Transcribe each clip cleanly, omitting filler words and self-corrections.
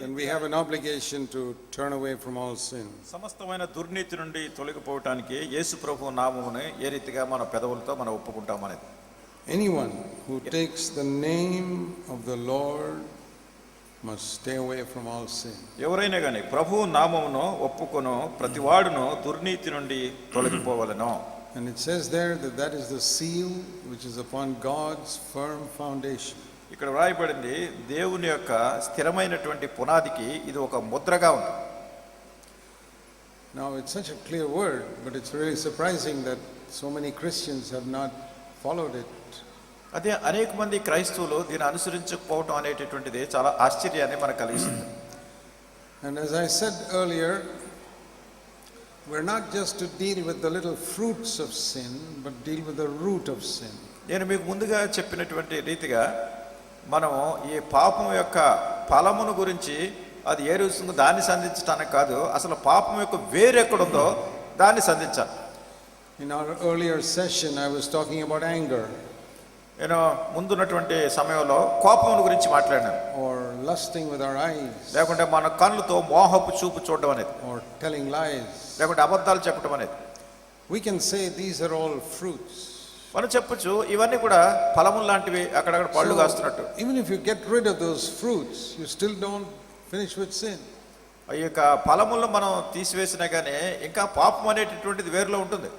then we have an obligation to turn away from all sin. సమస్తమైన దుర్నీతి నుండి తొలగిపోవడానికి యేసు ప్రభువు నామమును ఏ రీతిగా మన పెదవులతో మనం ఒప్పుకుంటామనేది. Anyone who takes the name of the Lord must stay away from all sin. ఎవరైనా కానీ ప్రభువు నామమును ఒప్పుకొను ప్రతివాడును దుర్నీతి నుండి తొలగిపోవలెను. And it says there that that is the seal which is upon God's firm foundation. ఇక్కడ వ్రాయబడింది దేవుని యొక్క స్థిరమైనటువంటి పునాదికి ఇది ఒక ముద్రగా ఉంది. Now it's such a clear word, but it's really surprising that so many Christians have not followed it. అదే అనేక మంది క్రైస్తవులు దీన్ని అనుసరించకపోవటం అనేటటువంటిది చాలా ఆశ్చర్యాన్ని మనకు కలిగిస్తుంది. And as I said earlier, we're not just to deal with the little fruits of sin, but deal with the root of sin. నేను మీకు ముందుగా చెప్పినటువంటి రీతిగా మనం ఈ పాపం యొక్క ఫలమును గురించి అది ఏ రుస్తుందో దాన్ని సంధించడానికి కాదు, అసలు పాపం యొక్క వేరు ఎక్కడుందో దాన్ని సంధించాలి. In our earlier session I was talking about anger. నేను ముందున్నటువంటి సమయంలో కోపం గురించి మాట్లాడాను. Or lusting with our eyes. లేకుంటే మన కళ్ళతో మోహపు చూపు చూడడం అనేది. Or telling lies. లేకుంటే అబద్ధాలు చెప్పడం అనేది. We can say these are all fruits. మనం చెప్పొచ్చు ఇవన్నీ కూడా ఫలములు లాంటివి, అక్కడక్కడ పళ్ళు కాస్తున్నట్టు. Even if you get rid of those fruits, you still don't finish with sin. ఈ యొక్క ఫలములను మనం తీసివేసినా కానీ ఇంకా పాపం అనేటటువంటిది వేరులో ఉంటుంది.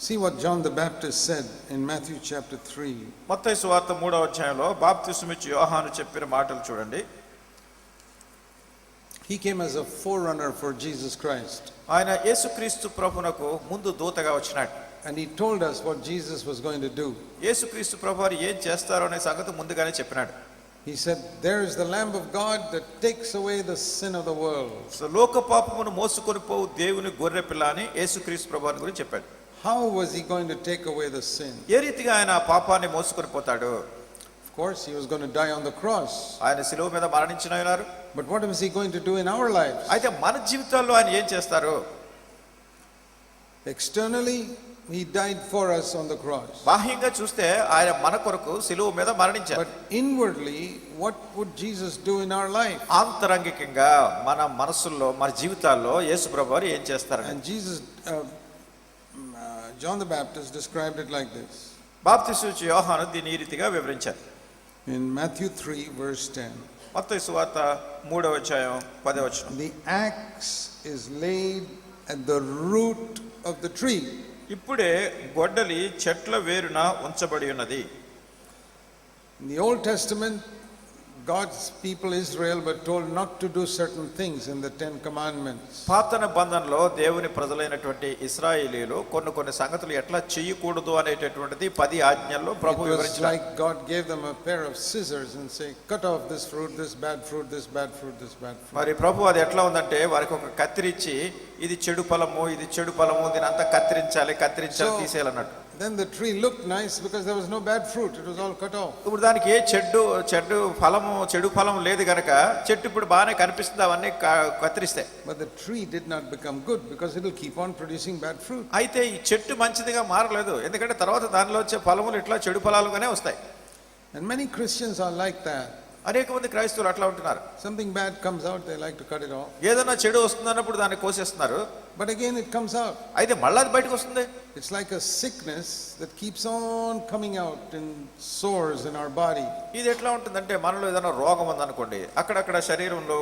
See what John the Baptist said in Matthew chapter 3. మత్తయి సువార్త 3వ అధ్యాయంలో బాప్తిస్మమిచ్చు యోహాను చెప్పిన మాటలు చూడండి. He came as a forerunner for Jesus Christ. ఆయన యేసుక్రీస్తు ప్రభువునకు ముందు దూతగా వచ్చినాడు. And he told us what Jesus was going to do. యేసుక్రీస్తు ప్రభువారు ఏం చేస్తారో అనే సంగతి ముందుగానే చెప్పినాడు. He said, there is the Lamb of God that takes away the sin of the world. So లోక పాపమును మోసుకొని పోవు దేవుని గొర్రె పిల్ల అని యేసుక్రీస్తు ప్రభువారి గురించి చెప్పాడు. How was he going to take away the sin? ఏ రీతిగా ఆయన పాపాన్ని మోసుకొని పోతాడు? Of course, he was going to die on the cross. ఆయన శిలువ మీద మరణించినారు. But what was he going to do in our lives? అయితే మన జీవితాల్లో ఆయన ఏం చేస్తారు? Externally, he died for us on the cross. బాహ్యంగా చూస్తే ఆయన మన కొరకు శిలువ మీద మరణించారు. But inwardly, what would Jesus do in our life? ఆంతరంగికంగా మన మనసుల్లో మన జీవితాల్లో యేసు ప్రభువారు ఏం చేస్తారు? And Jesus, John the Baptist described it like this. బాప్తిస్మమిచ్చు యోహాను దీన్ని ఈ రీతిగా వివరించారు. In Matthew 3 verse 10. మత్తయి సువార్త 3వ అధ్యాయం 10వ వచనం. The axe is laid at the root of the tree. ఇప్పుడే గొడ్డలి చెట్ల వేరున ఉంచబడి ఉన్నది. In the Old Testament, God's people Israel were told not to do certain things in the 10 commandments. పాత నిబంధనలో దేవుని ప్రజలైనటువంటి ఇశ్రాయేలీయులు కొన్ని సంగతులు ఎట్లా చేయకూడదు అనేటటువంటిది 10 ఆజ్ఞల్లో ప్రభువు వివరించారు. Like God gave them a pair of scissors and say, cut off this fruit, this bad fruit, this bad fruit, this bad fruit. మరి ప్రభువు అది ఎట్లా ఉందంటే వారికి ఒక కత్తిరించి ఇది చెడు ఫలము ఇది చెడు ఫలము దీని అంతా కత్తిరించాలి తీసేయాలన్నట్టు. Then the tree looked nice because there was no bad fruit, it was all cut off. ఇప్పుడు దానికి ఏ చెడు ఫలము లేదు గనక చెట్టు ఇప్పుడు బాగానే కనిపిస్తుంది, అవన్నీ కత్తిరిస్తాయి. But the tree did not become good because it will keep on producing bad fruit. అయితే ఈ చెట్టు మంచిదిగా మారలేదు, ఎందుకంటే తర్వాత దానిలో వచ్చే ఫలములు ఇట్లా చెడు ఫలాలుగానే వస్తాయి. And many Christians are like that. అనేక మంది క్రైస్తవులు అట్లా ఉంటున్నారు. Something bad comes out, they like to cut it off. ఏదైనా చెడు వస్తుందన్నప్పుడు దాన్ని కోసేస్తున్నారు. But again it comes out. అయితే మళ్ళీ అది బయటకు వస్తుంది. It's like a sickness that keeps on coming out in sores in our body. ఇది ఎట్లా ఉంటుందంటే మనలో ఏదైనా రోగం ఉందనుకోండి, అక్కడక్కడ శరీరంలో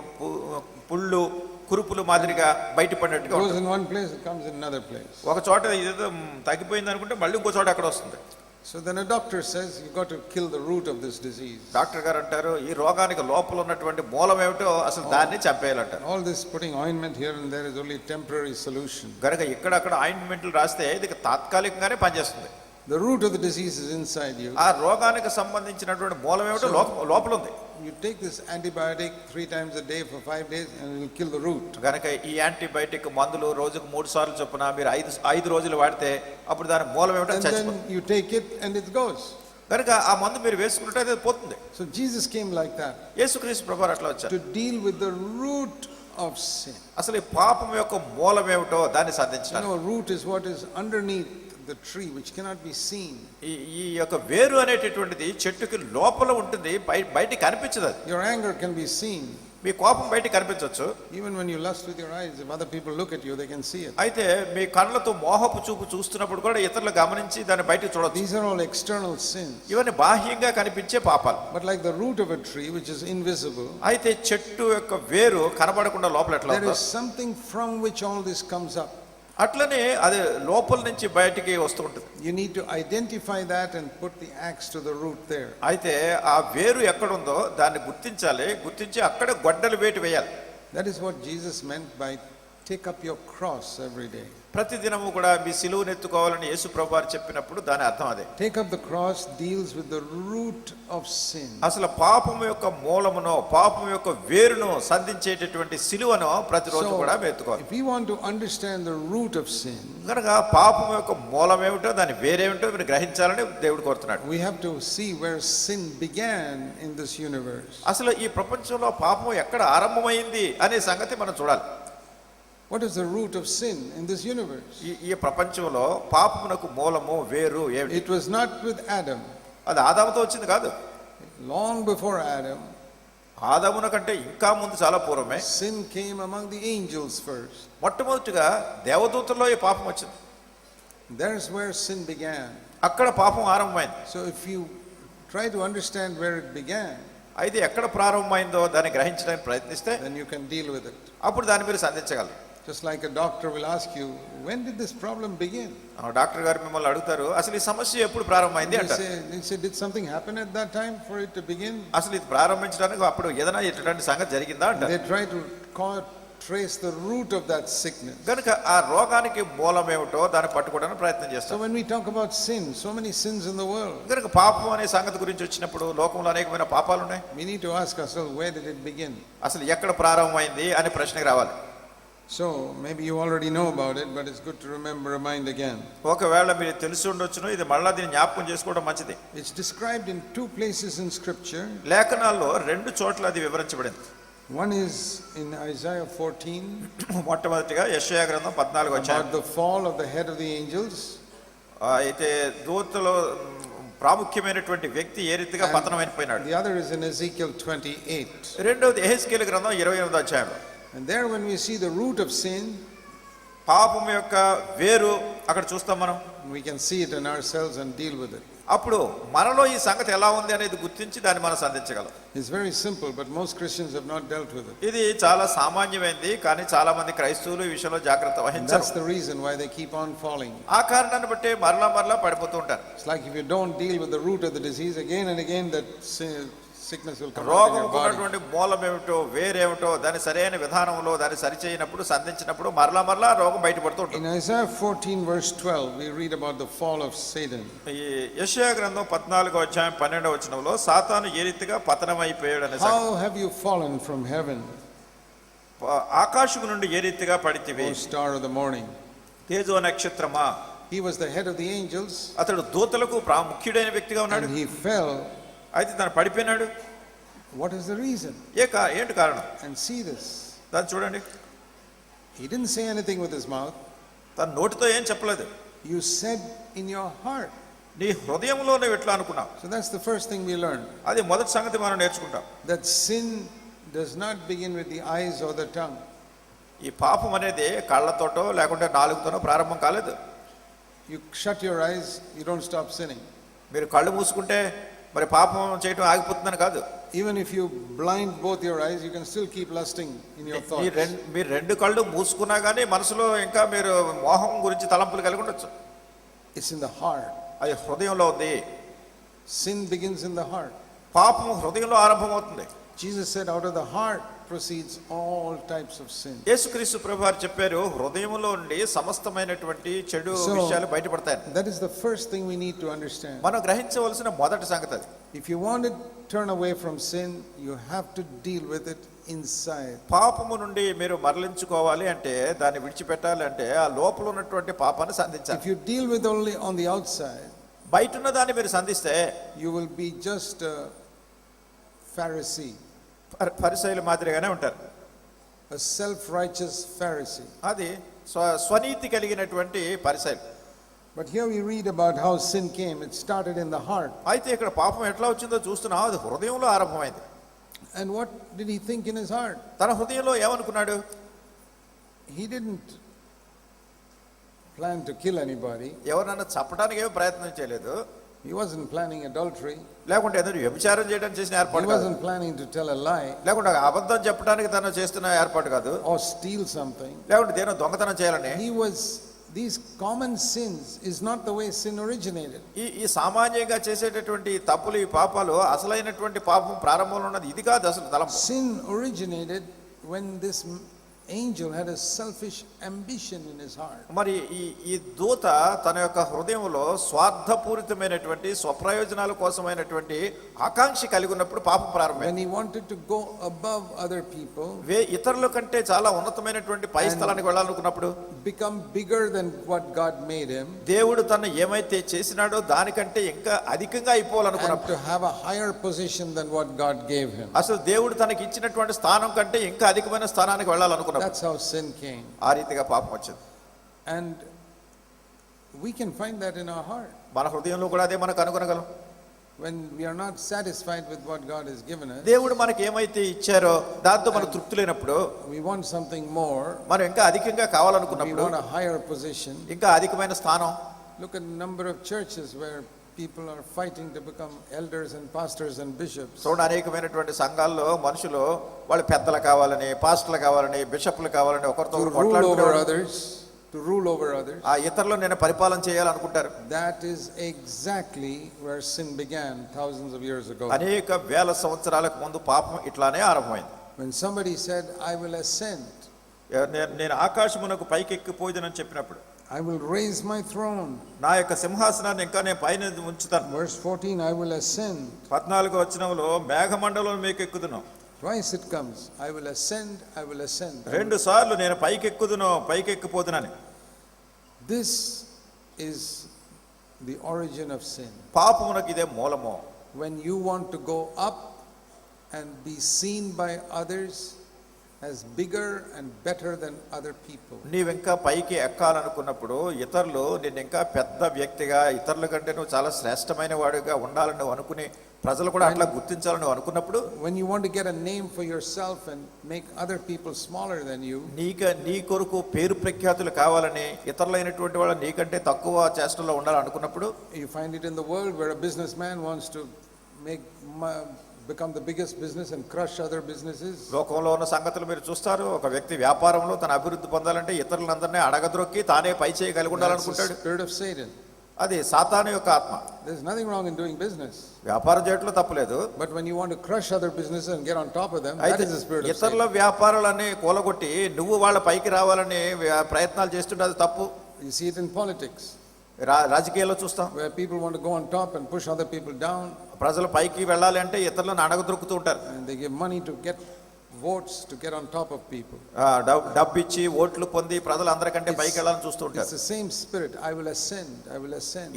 పుళ్ళు కురుపులు మాదిరిగా బయటపడినట్టుగా It goes in one place, it comes in another place. ఒక చోట ఇదేదో తగ్గిపోయింది అనుకుంటే మళ్ళీ ఇంకో చోట అక్కడ వస్తుంది. So then a doctor says you got to kill the root of this disease. Doctor గారు అంటారు ఈ రోగానికి లోపల ఉన్నటువంటి మూలం ఏమిటో అసలు దాన్ని చంపేయాలంటారు. All this putting ointment here and there is only temporary solution. గనుక ఇక్కడక్కడ ఆయింట్మెంట్లు రాస్తే ఇది తాత్కాలికంగానే పనిచేస్తుంది. The root of the disease is inside you. ఆ రోగానికి సంబంధించినటువంటి మూలం ఏమిటో లోపల ఉంది. You take this antibiotic 3 times a day for 5 days and it will kill the root. గనుక ఈ యాంటీబయాటిక్ మందులు రోజుకు 3 సార్లు చొప్పున మీరు 5 రోజులు వాడితే అప్పుడు దాని మూలం ఏమిటో చచ్చిపోతుంది. And then you take it and it goes. గనుక ఆ మందు మీరు వేసుకుంటే అది పోతుంది. So Jesus came like that. యేసుక్రీస్తు ప్రభువారు అట్లా వచ్చారు. To deal with the root of sin. అసలు ఈ పాపం యొక్క మూలం ఏమిటో దాన్ని సాధించాలి. You know, root is what is underneath the tree which cannot be seen. ఈ యొక్క వేరు అనేటటువంటిది చెట్టుకి లోపల ఉంటుంది, బయటికి కనిపించదు. Your anger can be seen. మీ కోపం బయటికి కనిపించవచ్చు. Even when you lust with your eyes, if other people look at you, they can see it. అయితే మీ కళ్ళతో మోహపు చూపు చూస్తున్నప్పుడు కూడా ఇతరులు గమనించి దాన్ని బయటికి చూడొచ్చు. These are all external sins. ఇవన్నీ బాహ్యంగా కనిపించే పాపాలు. But like the root of a tree, which is invisible, అయితే చెట్టు యొక్క వేరు కనబడకుండా లోపల ఎట్లా there ఉందో, is something from which all this comes up. అట్లనే అది లోపల నుంచి బయటికి వస్తూ ఉంటుంది. You need to identify that and put the axe to the root there. అయితే ఆ వేరు ఎక్కడుందో దాన్ని గుర్తించాలి. గుర్తించి అక్కడ గొడ్డలి వేటు వేయాలి. That is what Jesus meant by take up your cross every day. ప్రతిదినము కూడా మీ సిలువను ఎత్తుకోవాలని యేసు ప్రభువారు చెప్పినప్పుడు దాని అర్థం అదే. Take up the cross deals with the root of sin. అసలు పాపము యొక్క మూలమును, పాపము యొక్క వేరును సంధించేటటువంటి సిలువను ప్రతిరోజు కూడా ఎత్తుకోవాలి. If we want to understand the root of sin, కనుక పాపము యొక్క మూలం ఏమిటో, దాని వేరేమిటో మీరు గ్రహించాలని దేవుడు కోరుతున్నాడు. we have to see where sin began in this universe. అసలు ఈ ప్రపంచంలో పాపం ఎక్కడ ఆరంభమైంది అనే సంగతి మనం చూడాలి. What is the root of sin in this universe? ఈ ప్రపంచంలో పాపమునకు మూలము వేరు ఏమిటి? It was not with Adam. అది ఆదాముతో వచ్చింది కాదు. Long before Adam, ఆదామున కంటే ఇంకా ముందు చాలా పూర్వమే sin came among the angels first. మొట్టమొదటిగా దేవదూతల్లో ఈ పాపం వచ్చింది. There's where sin began. అక్కడ పాపం ఆరంభమైంది. So if you try to understand where it began, అయితే ఎక్కడ ప్రారంభమైందో దాన్ని గ్రహించడానికి ప్రయత్నిస్తే then you can deal with it. అప్పుడు దాన్ని మీరు సంధించగలరు. Just like a doctor will ask you, when did this problem begin? Doctor గారు మిమ్మల్ని అడుగుతారు, అసలు ఈ సమస్య ఎప్పుడు ప్రారంభమైంది You అంటారు. say, did something happen at that time for it to begin? అసలు ఇది ప్రారంభించడానికి అప్పుడు ఏదైనా ఇటువంటి సంగతి జరిగిందా అంటారు. They try to trace the root of that sickness. కనుక ఆ రోగానికి మూలం ఏమిటో దాన్ని పట్టుకోవడానికి ప్రయత్నం So చేస్తాం. when we talk about sin, so many sins in the world, కనుక పాపం అనే సంగతి గురించి వచ్చినప్పుడు లోకంలో అనేకమైన పాపాలు ఉన్నాయి. we need to ask ourselves, where did it begin? అసలు ఎక్కడ ప్రారంభమైంది అనే ప్రశ్నకి రావాలి. So maybe you already know about it, but it's good to remind again. ఒకవేళ మీరు తెలిసి ఉండొచ్చును, ఇది మళ్ళా దీన్ని జ్ఞాపకం చేసుకోవడం మంచిది. It's described in two places in scripture. లేఖనాల్లో రెండు చోట్ల అది వివరించబడింది. One is in Isaiah 14, మొట్టమొదటిగా యెషయా గ్రంథం 14వ అధ్యాయం. about the fall of the head of the angels. అయితే దూతలో ప్రాముఖ్యమైనటువంటి వ్యక్తి ఏ రీతిగా పతనం అయిపోయినాడు. The other is in Ezekiel 28. రెండవది యెహెజ్కేలు గ్రంథం 28వ అధ్యాయంలో. And there when we see the root of sin, పాపం యొక్క వేరు అక్కడ చూస్తాం మనం. we can see it in ourselves and deal with it. అప్పుడు మనలో ఈ సంగతి ఎలా ఉంది అనేది గుర్తించి దాన్ని మనం సంధించగలం. It's very simple, but most Christians have not dealt with it. ఇది చాలా సామాన్యమైనది, కానీ చాలా మంది క్రైస్తవులు ఈ విషయంలో జాగ్రత్త వహించరు. That's the reason why they keep on falling. ఆ కారణాన్ని బట్టి మరలా పడిపోతూ ఉంటారు. It's like if you don't deal with the root of the disease, again and again that sickness will come out in రోగం your body. ఉన్నటువంటి మూలం ఏమిటో, వేరేమిటో దాని సరైన విధానంలో దాన్ని సరిచేయనప్పుడు, సంధించినప్పుడు మరలా రోగం బయటపడుతూ ఉంటుంది. In Isaiah 14 verse 12, we read about the fall of Satan. ఈ యెషయా గ్రంథం 14వ అధ్యాయం 12వ వచనంలో సాతాను ఏ రీతిగా పతనమైపోయాడు అనే సంగతి. How have you fallen from heaven, ఆకాశము నుండి ఏ రీతిగా పడితివి, O star of the morning? తేజో నక్షత్రమా. He was the head of the angels, అతడు దూతలకు ముఖ్యుడైన వ్యక్తిగా ఉన్నాడు. and he fell. అయితే తను పడిపోయినాడు. What is the reason? ఏంటి కారణం? And see this. దాన్ని చూడండి. He didn't say anything with his mouth. తన నోటితో ఏం చెప్పలేదు. You said in your heart. నీ హృదయంలో నువ్వు ఎట్లా అనుకున్నావు. So that's the first thing we learn. అది మొదటి సంగతి మనం నేర్చుకుంటాం. That sin does not begin with the eyes or the tongue. ఈ పాపం అనేది కళ్ళతోటో లేకుంటే నాలుగుతోనో ప్రారంభం కాలేదు. You shut your eyes, you don't stop sinning. మీరు కళ్ళు మూసుకుంటే మరి పాపం చేయడం ఆగిపోతుందని కాదు. Even if you blind both your eyes, you can still keep lusting in your thoughts. మీరు రెండు కళ్ళు మూసుకున్నా కానీ మనసులో ఇంకా మీరు మోహం గురించి తలంపులు కలిగి ఉండొచ్చు. It's in the heart. అది హృదయంలో ఉంది. Sin begins in the heart. పాపం హృదయంలో ఆరంభమవుతుంది. Jesus said, out of the heart proceeds all types of sin. యేసుక్రీస్తు ప్రభువారు చెప్పారు, హృదయంలో నుండి సమస్తమైనటువంటి చెడు విషయాలు బయటపడతాయి. That is the first thing we need to understand. మనం గ్రహించవలసిన మొదటి సంగతి అది. If you want to turn away from sin, you have to deal with it inside. పాపము నుండి మీరు మరలించుకోవాలి అంటే, దాన్ని విడిచిపెట్టాలి అంటే ఆ లోపల ఉన్నటువంటి పాపాన్ని సంధించాలి. If you deal with only on the outside, బయట ఉన్న దాన్ని మీరు సంధిస్తే you will be just a Pharisee. పరిసయ్యుల మాదిరిగానే ఉంటారు. A self-righteous Pharisee. అది స్వనీతి కలిగినటువంటి పరిసయ్యులు. But here we read about how sin came. It started in the heart. అయితే ఇక్కడ పాపం ఎట్లా వచ్చిందో చూస్తున్నాం. అది హృదయంలో ఆరంభమైంది. And what did he think in his heart? తన హృదయంలో ఏమనుకున్నాడు? He didn't plan to kill anybody. ఎవరన్నా చంపడానికి ఏమీ ప్రయత్నం చేయలేదు. He wasn't planning adultery. లేకుంటే ఏదో వ్యభిచారం చేయడానికి చేసిన He ఏర్పాటు కాదు. wasn't planning to tell a lie లేకుంటే అబద్ధం చెప్పడానికి తను చేస్తున్న ఏర్పాటు కాదు. or steal something. లేకుంటే దేనో దొంగతనం చేయాలని. These common sins is not the way sin originated. ఈ సామాన్యంగా చేసేటటువంటి తప్పులు, ఈ పాపాలు అసలైనటువంటి పాపం ప్రారంభంలో ఉన్నది ఇది కాదు అసలు తలంపు. Sin originated when this angel had a selfish ambition in his heart. మరి ఈ దూత తన యొక్క హృదయంలో స్వార్థపూరితమైనటువంటి స్వప్రయోజనాల కోసమైనటువంటి ఆకాంక్ష కలిగి ఉన్నప్పుడు పాపం ప్రారంభమైంది. When he wanted to go above other people, ఇతరుల కంటే చాలా ఉన్నతమైనటువంటి పై స్థలానికి వెళ్ళాలనుకున్నప్పుడు, become bigger than what God made him, దేవుడు తను ఏమైతే చేసినాడో దానికంటే ఇంకా అధికంగా and అయిపోవాలనుకున్నప్పుడు, to have a higher position than what God gave him. అసలు దేవుడు తనకి ఇచ్చినటువంటి స్థానం కంటే ఇంకా అధికమైన స్థానానికి వెళ్ళాలనుకున్నప్పుడు, That's how sin came. ఆ రీతిగా పాపం వచ్చింది. And we can find that in our heart. మన హృదయంలో కూడా అదే మనకు కనుగొనగలం. When we are not satisfied with what God has given us, దేవుడు మనకి ఏమైతే ఇచ్చారో దాంతో మనకు తృప్తి లేనప్పుడు, we want something more, మనం ఇంకా అధికంగా we కావాలనుకున్నప్పుడు, want a higher position. ఇంకా అధికమైన స్థానం. Look at the number of churches where people are fighting to become elders and pastors and bishops. చూడండి, అనేకమైనటువంటి సంఘాల్లో మనుషులు వాళ్ళు పెద్దలు కావాలని, పాస్టర్లు కావాలని, బిషప్లు కావాలని ఒకరితో To ఒకరు rule over కొట్లాడుకుంటారు. others, to rule over others. ఆ ఇతరులు నేను పరిపాలన చేయాలనుకుంటారు. That is exactly where sin began thousands of years ago. అనేక వేల సంవత్సరాలకు ముందు పాపం ఇట్లానే ఆరంభమైంది. When somebody said, I will ascend, నేను ఆకాశమునకు పైకెక్కిపోయేదని చెప్పినప్పుడు, I will raise my throne. నా యొక్క సింహాసనాన్ని ఇంకా నేను పైన ఉంచుతాను. Verse 14, I will ascend. 14వ వచనంలో మేఘమండలం మీకు ఎక్కుదును. Twice it comes, I will ascend, I will ascend. 2 సార్లు నేను పైకెక్కుదును, పైకెక్కిపోదునని. This is the origin of sin. పాపమునకు ఇదే మూలము. When you want to go up and be seen by others as bigger and better than other people. నీవింకా పైకి ఎక్కాలనుకున్నప్పుడు, ఇతరులు నిన్ను ఇంకా పెద్ద వ్యక్తిగా, ఇతరుల కంటే నువ్వు చాలా శ్రేష్టమైన వాడిగా ఉండాలని నువ్వు అనుకుని, ప్రజలు కూడా అట్లా గుర్తించాలని నువ్వు అనుకున్నప్పుడు, When you want to get a name for yourself and make other people smaller than you, నీ కొరకు పేరు ప్రఖ్యాతులు కావాలని, ఇతరులైనటువంటి వాళ్ళు నీకంటే తక్కువ చేష్టలో ఉండాలనుకున్నప్పుడు, you find it in the world where a businessman wants to become the biggest business and crush other businesses. లోకంలో ఉన్న సంగతులు మీరు చూస్తారు. ఒక వ్యక్తి వ్యాపారంలో తన అభివృద్ధి పొందాలంటే ఇతరులందరినీ అడగద్రొక్కి తానే పై చేయి కలిగి That's the ఉండాలనుకుంటాడు. spirit of Satan. అది సాతాను యొక్క ఆత్మ. There's nothing wrong in doing business, వ్యాపారం చేయట్లో తప్పులేదు. but when you want to crush other businesses and get on top of them, that అయితే is the spirit of ఇతరుల Satan. వ్యాపారాలన్నీ కూలగొట్టి నువ్వు వాళ్ళ పైకి రావాలని ప్రయత్నాలు చేస్తుంటే అది తప్పు. You see it in politics, రాజకీయాల్లో చూస్తాం. where people want to go on top and push other people down, ప్రజలు పైకి వెళ్ళాలి అంటే ఇతరులను అడగదొరుకుతూ ఉంటారు. and they give money to get votes to get on top of people. డబ్బు ఇచ్చి ఓట్లు పొంది ప్రజలు అందరికంటే పైకి వెళ్ళాలని చూస్తూ It's ఉంటారు. the same spirit. I will ascend, I will ascend.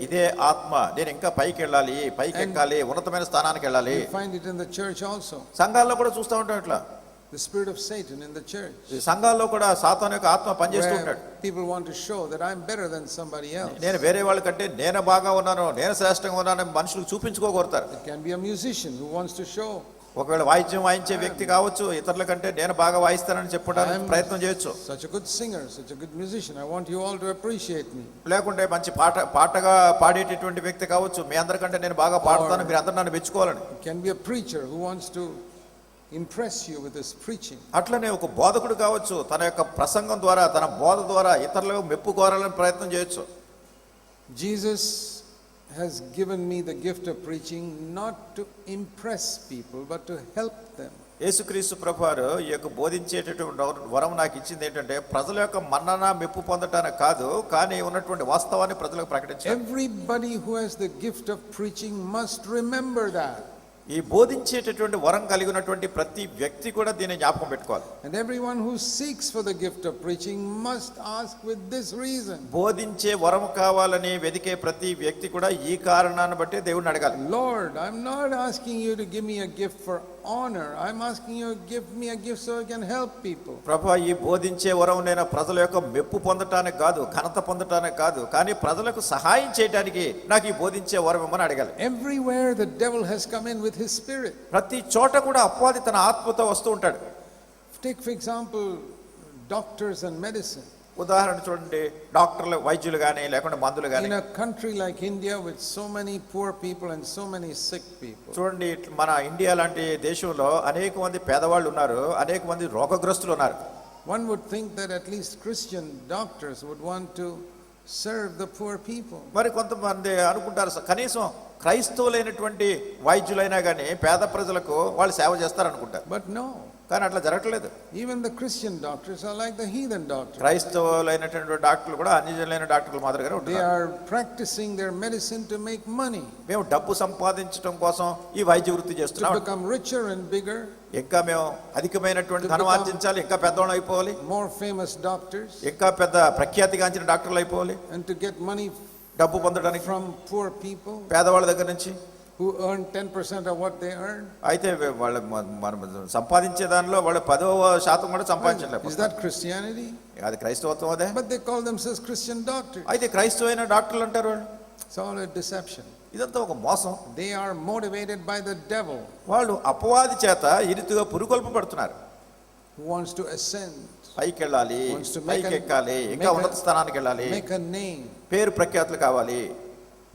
ఇదే ఆత్మ. నేను ఇంకా పైకి వెళ్ళాలి, పైకి ఎక్కాలి, ఉన్నతమైన స్థానానికి వెళ్ళాలి. You find it in the church also. సంఘాల్లో కూడా చూస్తూ ఉంటాం ఇట్లా. The spirit of Satan in the church, ఈ సంఘాల్లో కూడా సాతాను యొక్క ఆత్మ పనిచేస్తూ where ఉంటాడు. people want to show that I'm better than somebody else. నేను వేరే వాళ్ళకంటే నేను బాగా ఉన్నాను, నేను శ్రేష్టంగా ఉన్నాను మనుషులు చూపించుకోగోరుతారు. It can be a musician who wants to show. ఒకవేళ వాయిద్యం వాయించే వ్యక్తి కావచ్చు, ఇతరుల కంటే నేను బాగా వాయిస్తానని చెప్పడానికి ప్రయత్నం చేయొచ్చు. Such a good singer, such a good musician. I want you all to appreciate me. లేకుంటే మంచి పాటగా పాడేటటువంటి వ్యక్తి కావచ్చు, మీ అందరికంటే నేను బాగా పాడతాను, మీరు అందరూ నన్ను మెచ్చుకోవాలని. It can be a preacher who wants to impress you with his preaching. అట్లనే ఒక బోధకుడు కావచ్చు, తన యొక్క ప్రసంగం ద్వారా, తన బోధ ద్వారా ఇతరులకు మెప్పు కోరాలని ప్రయత్నం చేయొచ్చు. Jesus has given me the gift of preaching not to impress people but to help them. యేసుక్రీస్తు ప్రభువారు ఈ యొక్క బోధించేటటువంటి వరం నాకు ఇచ్చింది ఏంటంటే, ప్రజల యొక్క మన్నన మెప్పు పొందటానికి కాదు, కానీ ఉన్నటువంటి వాస్తవాన్ని ప్రజలకు ప్రకటించాలి. Everybody who has the gift of preaching must remember that. ఈ బోధించేటటువంటి వరం కలిగి ఉన్నటువంటి ప్రతి వ్యక్తి కూడా దీన్ని జ్ఞాపకం పెట్టుకోవాలి. And everyone who seeks for the gift of preaching must ask with this reason. బోధించే వరం కావాలని వెదికే ప్రతి వ్యక్తి కూడా ఈ కారణాన్ని బట్టి దేవుడిని అడగాలి. Lord, I'm not asking you to give me a gift for honor. I'm asking you to give me a gift so I can help people. ప్రభువా, ఈ బోధించే వరం నేను ప్రజల యొక్క మెప్పు పొందటానికి కాదు, ఘనత పొందటానికి కాదు, కానీ ప్రజలకు సహాయం చేయడానికి నాకు ఈ బోధించే వరం ఇవ్వమని అడగాలి. Everywhere the devil has come in with with his spirit. ప్రతి చోట కూడా అపవాది తన ఆత్మతో వస్తూ ఉంటాడు. Take for example doctors and medicine. ఉదాహరణ చూడండి, డాక్టర్లు, వైద్యులు కానీ లేకుంటే మందులు కానీ. In a country like India with so many poor people and so many sick people. చూడండి, మన ఇండియా లాంటి దేశంలో అనేక మంది పేదవాళ్ళు ఉన్నారు, అనేక మంది రోగగ్రస్తులు ఉన్నారు. One would think that at least Christian doctors would want to serve the poor people. మరి కొంతమంది అనుకుంటారు కనీసం క్రైస్తవులైనటువంటి వైద్యులైనా కానీ పేద ప్రజలకు వాళ్ళు సేవ చేస్తారనుకుంటారు. But no. కానీ అట్లా జరగట్లేదు. Even the Christian doctors are like the heathen doctors. క్రైస్తవులైనటువంటి డాక్టర్లు కూడా అన్యజనులైన డాక్టర్ల మాదిరిగానే They ఉంటారు. are practicing their medicine to make money, మేము డబ్బు సంపాదించడం కోసం ఈ వైద్య వృత్తి to చేస్తున్నాం. become richer and bigger, ఇంకా మేము అధికమైనటువంటి ధనం ఆర్జించాలి, ఇంకా పెద్దవాళ్ళు అయిపోవాలి, more famous doctors, ఇంకా పెద్ద ప్రఖ్యాతిగాంచిన డాక్టర్లు అయిపోవాలి, and to get money డబ్బు పొందడానికి from poor people పేదవాళ్ళ దగ్గర నుంచి. who earn 10% of what they earn. అయితే వాళ్ళ మనం సంపాదించే దానిలో వాళ్ళు 10% కూడా Is సంపాదించలేకపోతే that Christianity? అది క్రైస్తవత్వం అదే. But they call themselves Christian doctors. అయితే క్రైస్తవైన డాక్టర్లు అంటారు వాళ్ళు. It's all a deception. ఇదంతా ఒక మోసం. They are motivated by the devil, వాళ్ళు అపవాది చేత ఇరుతుగా పురుకొల్పబడుతున్నారు. who wants to ascend, పైకి వెళ్ళాలి, wants to పైకి ఎక్కాలి, ఇంకా ఉన్నత స్థానానికి వెళ్ళాలి, make a name. పేరు ప్రఖ్యాతులు కావాలి.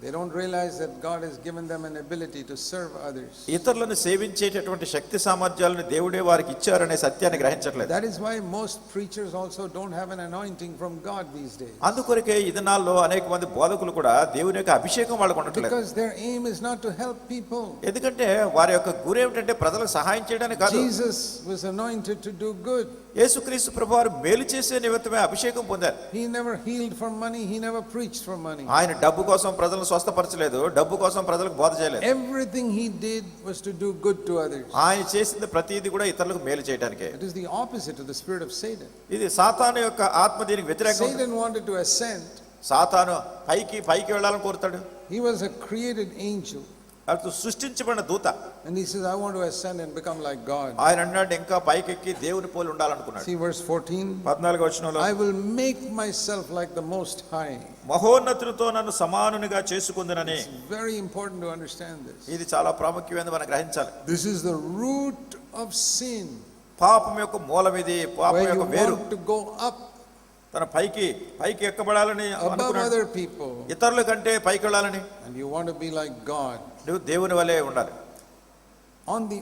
They don't realize that God has given them an ability to serve others. ఇతరులను సేవించేటటువంటి శక్తి సామర్థ్యాలను దేవుడే వారికి ఇచ్చారనే సత్యాన్ని గ్రహించట్లేదు. That is why most preachers also don't have an anointing from God these days. అందుకొరకే ఈ దినాల్లో అనేక మంది బోధకులు కూడా దేవుని యొక్క అభిషేకం వాళ్ళకు ఉండట్లేదు. Because their aim is not to help people. ఎందుకంటే వారి యొక్క గురి ఏమిటంటే ప్రజలకు సహాయం చేయడానికి కాదు. Jesus was anointed to do good. యేసుక్రీస్తు ప్రభువారు మేలు చేసే నిమిత్తమే అభిషేకం పొందారు. He never healed for money, he never preached for money. ఆయన డబ్బు కోసం ప్రజలను స్వస్థపరచలేదు, డబ్బు కోసం ప్రజలకు బోధ చేయలేదు. Everything he did was to do good to others. ఆయన చేసింది ప్రతిదీ కూడా ఇతరులకు మేలు చేయడానికే. It is the opposite of the spirit of Satan. ఇది సాతాను యొక్క ఆత్మ దీనికి వ్యతిరేకం. Satan wanted to ascend. సాతాను పైకి వెళ్ళాలని కోరుతాడు. He was a created angel. అతను సృష్టించబడిన దూత. And he says, I want to ascend and become like God. ఆయన అన్నాడు ఇంకా పైకెక్కి దేవుని పోలి ఉండాలనుకున్నాడు. See verse 14. 14వ వచనంలో, I will make myself like the Most High. మహోన్నతునితో నన్ను సమానునిగా చేసుకుందునని. It's very important to understand this. ఇది చాలా ప్రాముఖ్యమైనది మనం గ్రహించాలి. This is the root of sin. పాపం యొక్క మూలం ఇది, పాపం Where you యొక్క వేరు. want to go up తన పైకి ఎక్కబడాలని above అనుకున్నాడు. other people. ఇతరుల కంటే పైకి వెళ్ళాలని. And you want to be like God. నువ్వు దేవుని వలె ఉండాలి. On the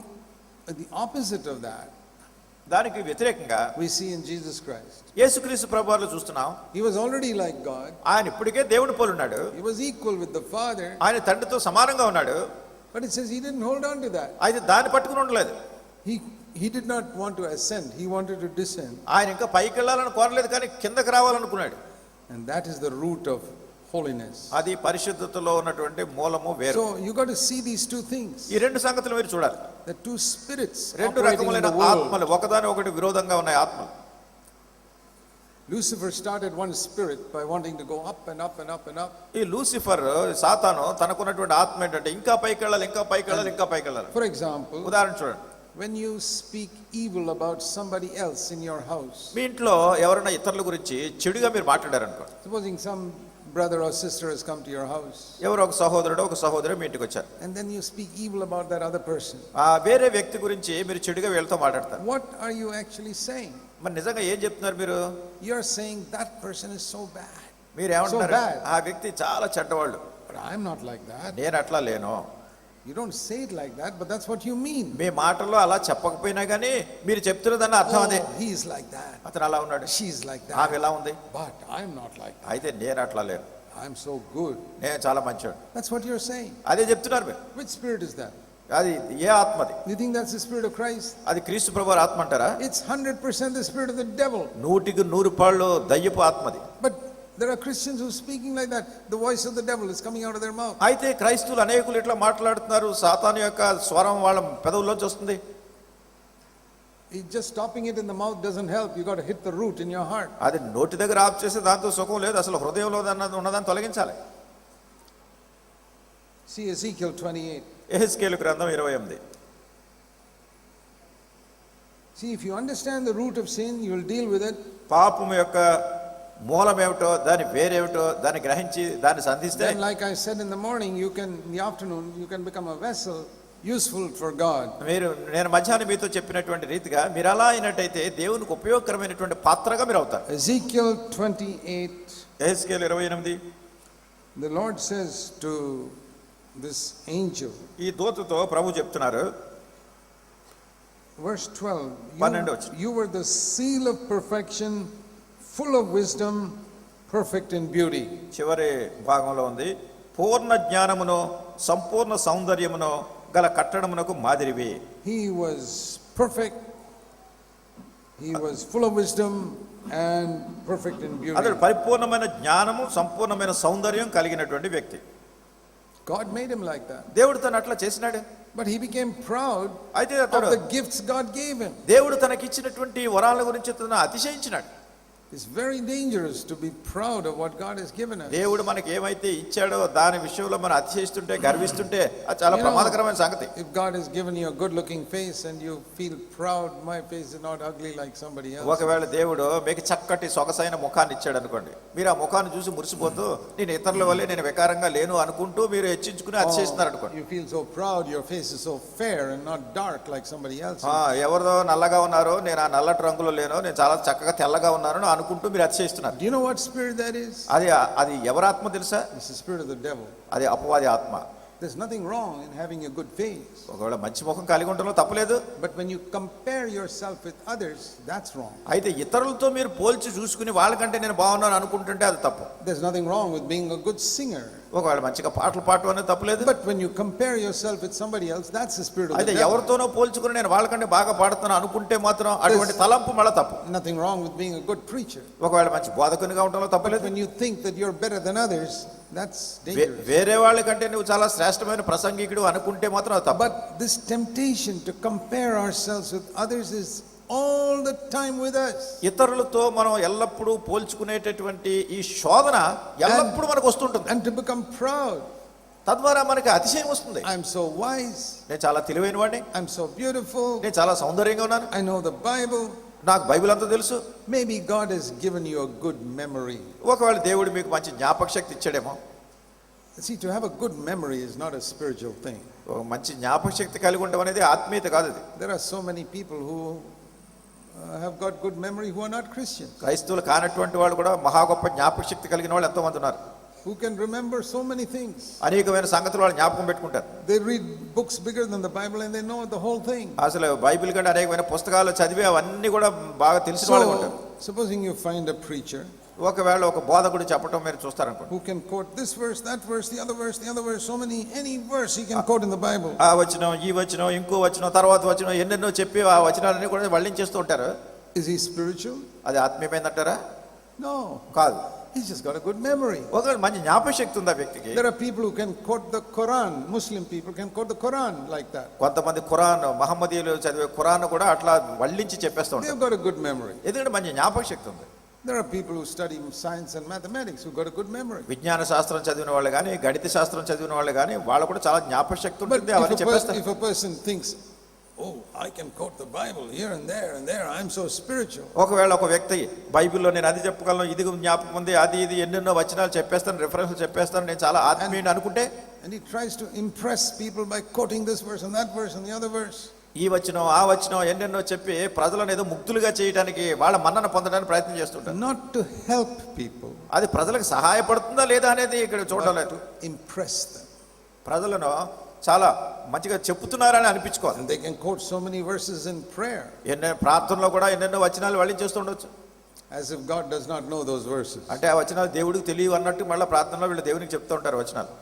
opposite of that, దానికి వ్యతిరేకంగా we see in Jesus Christ. యేసుక్రీస్తు ప్రభువారిలో చూస్తున్నాం. He was already like God. ఆయన ఇప్పటికే దేవుని పోలి ఉన్నాడు. He was equal with the Father. ఆయన తండ్రితో సమానంగా ఉన్నాడు. But it says he didn't hold on to that. అయితే దాన్ని పట్టుకుని ఉండలేదు. He did not want to ascend. He wanted to descend. ఆయన ఇంకా పైకి వెళ్ళాలని కోరలేదు, కానీ కిందకి రావాలనుకున్నాడు. And that is the root of holiness. అది పరిశుద్ధతలో ఉన్నటువంటి మూలము వేరు. So you got to see these two things. ఈ రెండు సంగతులు మీరు చూడాలి. The two spirits రెండు operating in రకములైన the world. ఆత్మలు ఒకదాని ఒకటి విరోధంగా ఉన్నాయి ఆత్మలు. Lucifer started one spirit by wanting to go up and up and up and up. ఈ లూసిఫర్ సాతాను తనకున్నటువంటి ఆత్మ ఏంటంటే ఇంకా పైకి వెళ్ళాలి, ఇంకా పైకి వెళ్ళాలి, ఇంకా పైకి వెళ్ళాలి. For example, ఉదాహరణ చూడండి. when you speak evil about somebody else in your house. మీ ఇంట్లో ఎవరైనా ఇతరుల గురించి చెడుగా మీరు మాట్లాడారనుకో. Supposing some brother or sister has come to your house. ఎవరో ఒక సహోదరుడు ఒక సహోదరి మీ ఇంటికి వచ్చారు. And then you speak evil about that other person. ఆ వేరే వ్యక్తి గురించి మీరు చెడుగా వీళ్ళతో మాట్లాడతారు. What are you actually saying? మరి నిజంగా ఏం చెప్తున్నారు మీరు? You're saying that person is so bad. మీరు ఏమంటున్నారు? So bad. ఆ వ్యక్తి చాలా చెడ్డవాళ్ళు. But I'm not like that. నేను అట్లా లేను. You don't say it like that, but that's what you mean. మీ మాటల్లో అలా చెప్పకపోయినా కానీ మీరు చెప్తున్నదన్న అర్థం అదే. Oh, he's like that. అతను అలా ఉన్నాడు, She's like ఆమె that. ఎలా ఉంది, But I'm not like that. అయితే నేను అట్లా లేను, I'm so good. నేను చాలా మంచివాడు. That's what you're saying. అదే చెప్తున్నారు మీరు. Which spirit is that? అది ఏ ఆత్మది? You think that's the spirit of Christ? అది క్రీస్తు ప్రభువారి ఆత్మ అంటారా? It's 100% the spirit of the devil. 100% దయ్యపు ఆత్మది. But there are Christians who are speaking like that. The voice of the devil is coming out of their mouth. అయితే క్రైస్తవులు అనేకులు ఇట్లా మాట్లాడుతున్నారు, సాతాను యొక్క స్వరం వాళ్ళ పెదవుల్లోంచి వస్తుంది. Just stopping it in the mouth doesn't help. You got to hit the root in your heart. అది నోటి దగ్గర ఆఫ్ చేస్తే దాంతో సుఖం లేదు, అసలు హృదయంలో ఉన్నదాన్ని తొలగించాలి. See Ezekiel 28. యెహెజ్కేలు గ్రంథం 28. See, if you understand the root of sin, you will deal with it. పాపం యొక్క మూలం ఏమిటో, దాని వేరేమిటో దాన్ని గ్రహించి దాన్ని సంధిస్తే, Then, like I said in the morning, in the afternoon, you can become a vessel useful for God. నేను మధ్యాహ్నం మీతో చెప్పినటువంటి రీతిగా మీరు అలా అయినట్టయితే దేవునికి ఉపయోగకరమైనటువంటి పాత్రగా మీరు అవుతారు. Ezekiel 28. యెహెజ్కేలు 28. The Lord says to this angel, ఈ దూతతో ప్రభు చెప్తున్నారు, verse 12, 12. you were the seal of perfection, full of wisdom, perfect in beauty. చివరి భాగంలో ఉంది, పూర్ణ జ్ఞానమును సంపూర్ణ సౌందర్యమును గల కట్టడమునకు మాదిరివి. He was perfect, he was full of wisdom and perfect in beauty. అతడు పరిపూర్ణమైన జ్ఞానము సంపూర్ణమైన సౌందర్యం కలిగినటువంటి వ్యక్తి. God made him like that. దేవుడు తను అట్లా చేసినాడు. But he became proud అయితే of అతడు the gifts God gave him. దేవుడు తనకిచ్చినటువంటి వరాల గురించి తను అతిశయించినాడు. It's very dangerous to be proud of what God has given us. దేవుడు మనకి ఏమైతే ఇచ్చాడో దాని విషయంలో మనం అతిశయిస్తుంటే గర్విస్తుంటే అది చాలా ప్రమాదకరమైన సంగతి. If God has given you a good looking face and you feel proud, my face is not ugly like somebody else. ఒకవేళ దేవుడు మీకు చక్కటి సొగసైన ముఖాన్ని ఇచ్చాడు అనుకోండి, మీరు ఆ ముఖాన్ని చూసి మురిసిపోతూ నేను ఇతరుల వల్లే నేను వికారంగా లేను అనుకుంటూ మీరు హెచ్చించుకుని అతిశయిస్తున్నారు అనుకోండి. You feel so proud, your face is so fair and not dark like somebody else. ఎవరిదో నల్లగా ఉన్నారో నేను ఆ నల్లటి రంగులో లేను, నేను చాలా చక్కగా తెల్లగా ఉన్నాను అనుకుంటూ మీరు అతిశయిస్తున్నారు. Do you know what spirit that is? అది ఎవరి ఆత్మ తెలుసా? It's the spirit of the devil. అది అపవాది ఆత్మ. There's nothing wrong in having a good face. ఒకవేళ మంచి ముఖం కలిగి ఉండడంలో తప్పులేదు. But when you compare yourself with others, that's wrong. అయితే ఇతరులతో మీరు పోల్చి చూసుకుని వాళ్ళకంటే నేను బాగున్నాను అనుకుంటుంటే అది తప్పు. There's nothing wrong with being a good singer. ఒకవేళ మంచిగా పాటలు పాడటం అనేది తప్పులేదు. But when you compare yourself with somebody else, that's the spirit of the అయితే devil. ఎవరితోనో పోల్చుకుని నేను వాళ్ళకంటే బాగా పాడుతాను అనుకుంటే మాత్రం అటువంటి తలంపు మళ్ళీ తప్పు. Nothing wrong with being a good preacher. ఒకవేళ మంచి బోధకునిగా ఉండడంలో తప్పులేదు. When you think that you're better than others, that's dangerous. వేరే వాళ్ళకంటే నువ్వు చాలా శ్రేష్టమైన ప్రసంగికుడు అనుకుంటే మాత్రం అది తప్పు. But this temptation to compare ourselves with others is all the time with us. ఇతరులతో మనం ఎల్లప్పుడూ పోల్చుకునేటటువంటి ఈ శోధన ఎల్లప్పుడూ మనకు వస్తుంటుంది. And to become proud. తద్వారా మనకి అతిశయం వస్తుంది. I'm so wise. నేను చాలా తెలివైన వాడిని. I'm so beautiful. నేను చాలా సౌందర్యంగా ఉన్నాను. I know the Bible. నాకు బైబిల్ అంతా తెలుసు. Maybe God has given you a good memory. ఒకవేళ దేవుడు మీకు మంచి జ్ఞాపక శక్తి ఇచ్చాడేమో. See, to have a good memory is not a spiritual thing. మంచి జ్ఞాపక శక్తి కలిగి ఉండడం అనేది ఆత్మీయత కాదు అది. There are so many people who have got good memory who are not Christians. క్రైస్తవులు కానటువంటి వాళ్ళు కూడా మహా గొప్ప జ్ఞాపక శక్తి కలిగిన వాళ్ళు ఎంతో మంది ఉన్నారు. Who can remember so many things. అనేకమైన సంగతులు వాళ్ళు జ్ఞాపకం పెట్టుకుంటారు. They read books bigger than the Bible and they know the whole thing. అసలు బైబిల్ కంటే అనేకమైన పుస్తకాలు చదివి అవన్నీ కూడా బాగా తెలిసిన వాళ్ళు ఉంటారు. Supposing you find a preacher ఒకవేళ ఒక బోధకుడు చెప్పడం మీరు చూస్తారనుకోండి, who can quote this verse, that verse, the other verse, the other verse, so many, any verse he can quote in the Bible. ఆ వచనం ఈ వచనం ఇంకో వచనం తర్వాత వచనం ఎన్నెన్నో చెప్పి ఆ వచనాలన్నీ కూడా వల్లించేస్తూ ఉంటారు. Is he spiritual? అది ఆత్మీయమైందంటారా? No. కాదు. He's just got a good memory. ఒకవేళ మంచి జ్ఞాపక శక్తి ఉంది ఆ వ్యక్తికి. There are people who can quote the Quran. Muslim people can quote the Quran like that. కొంతమంది ఖురాన్ మహమ్మదీయులు చదివే ఖురాన్ కూడా అట్లా వల్లించి చెప్పేస్తూ ఉంటారు. They've got a good memory. ఎందుకంటే మంచి జ్ఞాపక శక్తి ఉంది. There are people who study science and mathematics who got a good memory. విజ్ఞాన శాస్త్రం చదివిన వాళ్ళు కానీ గణిత శాస్త్రం చదివిన వాళ్ళు కానీ వాళ్ళు కూడా చాలా జ్ఞాపక శక్తి But ఉంటుంది, అవన్నీ చెప్పేస్తారు. if a person thinks, oh, I can quote the Bible here and there, I'm so spiritual. ఒకవేళ ఒక వ్యక్తి బైబిల్లో నేను అది చెప్పగలను, ఇది జ్ఞాపకం ఉంది, అది ఇది ఎన్నెన్నో వచనాలు చెప్పేస్తాను, రిఫరెన్స్ చెప్పేస్తాను, నేను చాలా ఆత్మీయుని అనుకుంటే, and he tries to impress people by quoting this verse and that verse and the other verse. ఈ వచనం ఆ వచనం ఎన్నెన్నో చెప్పి ప్రజలను ఏదో ముక్తులుగా చేయడానికి వాళ్ళ మన్నన పొందడానికి ప్రయత్నం చేస్తుంటారు. Not to help people, అది ప్రజలకు సహాయపడుతుందా లేదా అనేది ఇక్కడ చూడలేదు. impress them. ప్రజలను చాలా మంచిగా చెప్తున్నారని అనిపించుకోవాలి. And they can quote so many verses in prayer. ఎన్నో ప్రార్థనలో కూడా ఎన్నెన్నో వచనాలు వల్లించేస్తుండొచ్చు. As if God does not know those verses. అంటే ఆ వచనాలు దేవుడికి తెలియవు అన్నట్టు మళ్ళీ ప్రార్థనలో వీళ్ళు దేవునికి చెప్తూ ఉంటారు వచనాలు.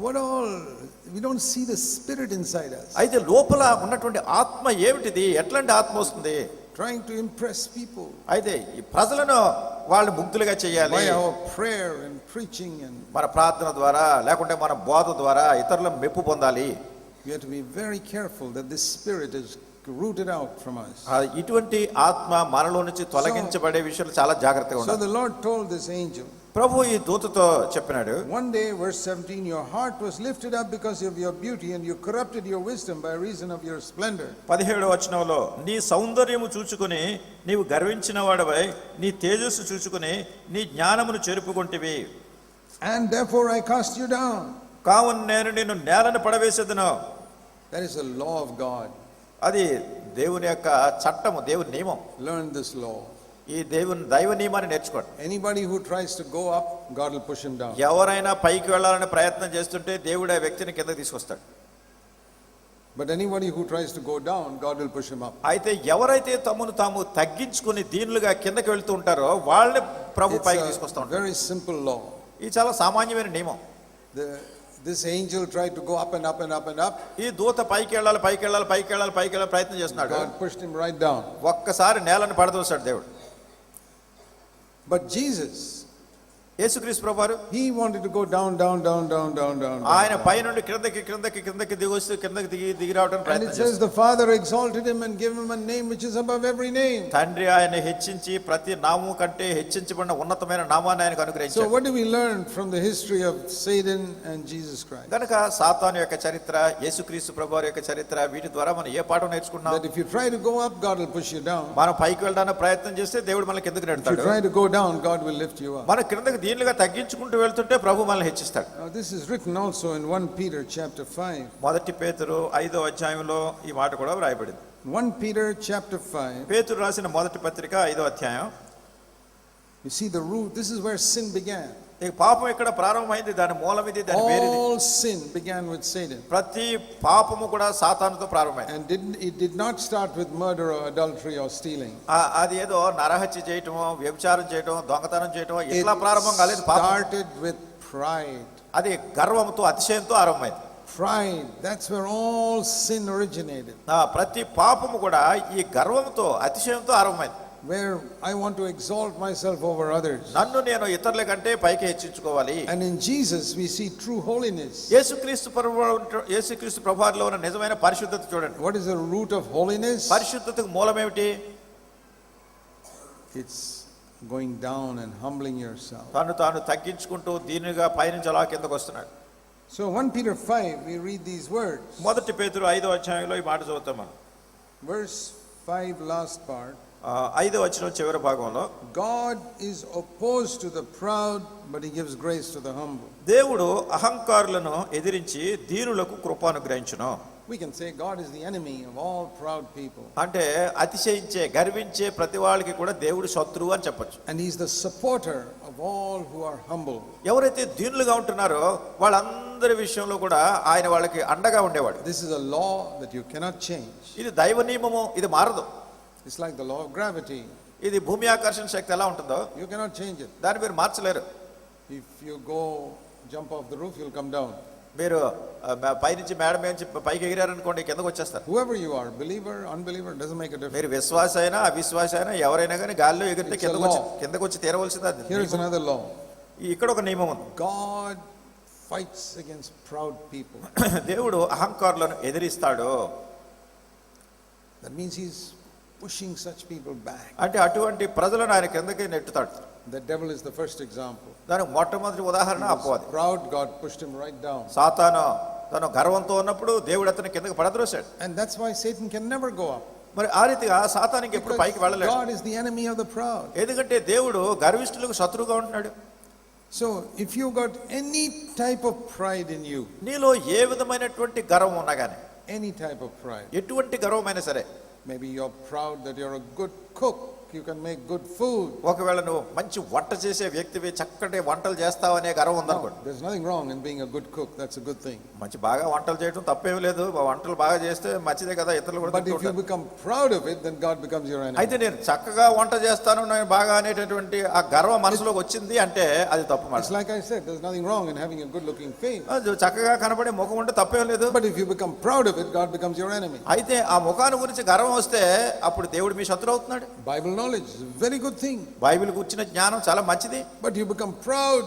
What all? We don't see the spirit inside us. అయితే లోపల ఉన్నటువంటి ఆత్మ ఏమిటిది? ఎట్లాంటి ఆత్మ వస్తుంది? Trying to impress people. అయితే ఈ ప్రజలను వాళ్ళు ముగ్ధులుగా చేయాలి. By our prayer and preaching and. మన ప్రార్థన ద్వారా లేకుంటే మన బోధ ద్వారా ఇతరుల మెప్పు పొందాలి. We have to be very careful that this spirit is rooted out from us. ఇటువంటి ఆత్మ మనలో నుంచి తొలగించబడే విషయాలు చాలా జాగ్రత్తగా ఉండాలి. So the Lord told this angel. ప్రభు ఈ దూతతో చెప్పినాడు, One day, verse 17, your heart was lifted up because of your beauty and you corrupted your wisdom by reason of your splendor. 17వ వచనంలో నీ సౌందర్యము చూచుకుని నీవు గర్వించిన వాడవై నీ తేజస్సు చూచుకుని నీ జ్ఞానమును చెరుపుకొంటివి. And therefore I cast you down. కావున నేను నిన్ను నేలను పడవేసేదను. That is the law of God. అది దేవుని యొక్క చట్టము, దేవుని నియమం. Learn this law. ఈ దైవ నియమాన్ని నేర్చుకోండి. Anybody who tries to go up, God will push him down. ఎవరైనా పైకి వెళ్ళాలని ప్రయత్నం చేస్తుంటే దేవుడు ఆ వ్యక్తిని కిందకి తీసుకొస్తాడు. But anybody who tries to go down, God will push him up. అయితే ఎవరైతే తమను తాము తగ్గించుకుని దీనులుగా కిందకి వెళ్తూ ఉంటారో వాళ్ళని ప్రభు పైకి తీసుకొస్తా It's a ఉంటారు. very simple law. ఇది చాలా సామాన్యమైన నియమం. This angel tried to go up and up and up and up. ఈ దూత పైకి వెళ్ళాలి ప్రయత్నం చేస్తున్నాడు. God pushed him right down. ఒక్కసారి నేలను పడదోశాడు దేవుడు. But Jesus, యేసుక్రీస్తు ప్రభువారు he wanted to go down. ఆయన పై నుండి కిందకి దిగి రావడం And it ప్రయత్నం says చేస్తాడు. the Father exalted him and gave him a name which is above every name. తండ్రి ఆయన హెచ్చించి ప్రతి నామము కంటే హెచ్చించబడిన ఉన్నతమైన నామాన్ని ఆయనకు So అనుగ్రహించాడు. what do we learn from the history of Satan and Jesus Christ? గనుక సాతాను యొక్క చరిత్ర, యేసుక్రీస్తు ప్రభువారి యొక్క చరిత్ర, వీటి ద్వారా మనం ఏ పాఠం నేర్చుకున్నాం? That if you try to go up, God will push you down. మనం పైకి వెళ్ళడానికి ప్రయత్నం చేస్తే దేవుడు మనల్ని కిందకి If you నెడతాడు. try to go down, God will lift you up. మన క్రిందకి దీనిగా తగ్గించుకుంటూ వెళ్తుంటే ప్రభు మనల్ని హెచ్చిస్తాడు. Now this is written also in 1 Peter chapter 5. మొదటి పేతురు 5వ అధ్యాయంలో ఈ మాట కూడా వ్రాయబడింది. 1 Peter chapter 5. పేతురు రాసిన మొదటి పత్రిక 5వ అధ్యాయం. You see the root, this is where sin began. ఈ పాపం ఇక్కడ ప్రారంభమైంది, దాని మూలం ఇది, దాని పేరు. All sin began with Satan. ప్రతి పాపము కూడా సాతానుతో ప్రారంభమైంది. And it did not start with murder or adultery or stealing. అది ఏదో నరహత్య చేయటమో, వ్యభిచారం చేయటం, దొంగతనం చేయటం It ఇట్లా ప్రారంభం కాలేదు. పాపం started with pride. అది గర్వంతో, అతిశయంతో ఆరంభమైంది. Pride, that's where all sin originated. ప్రతి పాపము కూడా ఈ గర్వంతో, అతిశయంతో ఆరంభమైంది. Where I want to exalt myself over others. నన్ను నేను ఇతరుల కంటే పైకి హెచ్చించుకోవాలి. And in Jesus we see true holiness. యేసుక్రీస్తు ప్రభువారిలో ఉన్న నిజమైన పరిశుద్ధత చూడండి. What is the root of holiness? పరిశుద్ధతకు మూలం ఏమిటి? It's going down and humbling yourself. తాను తగ్గించుకుంటూ దీనిగా పైనుంచి అలా కిందకు వస్తున్నాడు. So 1 Peter 5 we read these words. మొదటి పేతురు 5వ అధ్యాయంలో ఈ మాట చదువుతాం మనం. Verse 5 last part. 5వ వచనం చివరి భాగంలో, God is opposed to the proud but he gives grace to the humble. దేవుడు అహంకారులను ఎదిరించి దీనులకు కృప అనుగ్రహించును. We can say God is the enemy of all proud people. అంటే అతిశయించే, గర్వించే ప్రతి వాళ్ళకి కూడా దేవుడు శత్రువు అని చెప్పొచ్చు. And he is the supporter of all who are humble. ఎవరైతే దీనులుగా ఉంటున్నారో వాళ్ళందరి విషయంలో కూడా ఆయన వాళ్ళకి అండగా ఉండేవాడు. This is a law that you cannot change. ఇది దైవ నియమము, ఇది మారదు. It's like the law of gravity. ఇది భూమి ఆకర్షణ శక్తి ఎలా ఉంటుందో You cannot change it. దాన్ని మీరు మార్చలేరు. If you go jump off the roof, you'll come down. మీరు పైనుంచి మేడ మీద పైకి ఎగిరారనుకోండి, కిందకు వచ్చేస్తారు. Whoever you are, believer, unbeliever, doesn't make a difference. మీరు విశ్వాస అయినా అవిశ్వాస అయినా ఎవరైనా కానీ గాల్లో ఎగిరితే కిందకు వచ్చి తీరవలసింది. Here is another law. ఇక్కడ ఒక నియమం ఉంది. God fights against proud people. దేవుడు అహంకారులను ఎదిరిస్తాడు. That means he's pushing such people back. అంటే అటువంటి ప్రజలను ఆయన కిందకి నెట్టుతాడు. The devil is the first example. దానికి మొట్టమొదటి ఉదాహరణ అపవాది. Proud, God pushed him right down. సాతాను తను గర్వంతో ఉన్నప్పుడు దేవుడు అతని కిందకి పడద్రోశాడు. And that's why Satan can never go up. మరి ఆ రీతిగా సాతానికి ఎప్పుడు పైకి వెళ్ళలేడు. God is the enemy of the proud. ఎందుకంటే దేవుడు గర్విష్ఠులకు శత్రువుగా ఉంటున్నాడు. So if you got any type of pride in you, నీలో ఏ విధమైనటువంటి గర్వం ఉన్నా కానీ, any type of pride, ఎటువంటి గర్వమైనా సరే, maybe you're proud that you're a good cook, you can make good food. ఒకవేళ నువ్వు మంచి వంట చేసే వ్యక్తివి, చక్కటి వంటలు చేస్తావనే గర్వం ఉందనుకోండి. There's nothing wrong in being a good cook. That's a good thing. మంచి బాగా వంటలు చేయడం తప్పేం లేదు. వంటలు బాగా చేస్తే మంచిదే కదా, ఇతరులు కూడా But if you become proud of it, then God becomes your enemy. అయితే నేను చక్కగా వంట చేస్తాను, నేను బాగా అనేటటువంటి ఆ గర్వం మనసులోకి వచ్చింది అంటే అది తప్పు మాట. It's like I said, there's nothing wrong in having a good looking face. చక్కగా కనబడే ముఖం ఉంటే తప్పేం లేదు. But if you become proud of it, God becomes your enemy. అయితే ఆ ముఖాన్ని గురించి గర్వం వస్తే అప్పుడు దేవుడు మీ శత్రువు అవుతున్నాడు. Bible knowledge is a very good thing. Bible గురించిన జ్ఞానం చాలా మంచిది. But you become proud,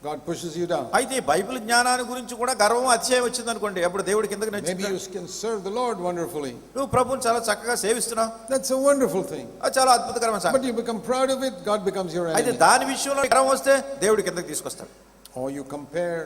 God pushes you down. అయితే బైబిల్ జ్ఞానాన్ని గురించి కూడా గర్వం, అతిశయం వచ్చింది అనుకోండి, అప్పుడు దేవుడి కిందకి Maybe నచ్చింది. you can serve the Lord wonderfully. నువ్వు ప్రభువుని చాలా చక్కగా సేవిస్తున్నావు, That's a wonderful thing. అది చాలా అద్భుతకరమైన But సంగతి. you become proud of it, God becomes your అయితే enemy. దాని విషయంలో గర్వం వస్తే దేవుడి కిందకి తీసుకొస్తాడు. Or you compare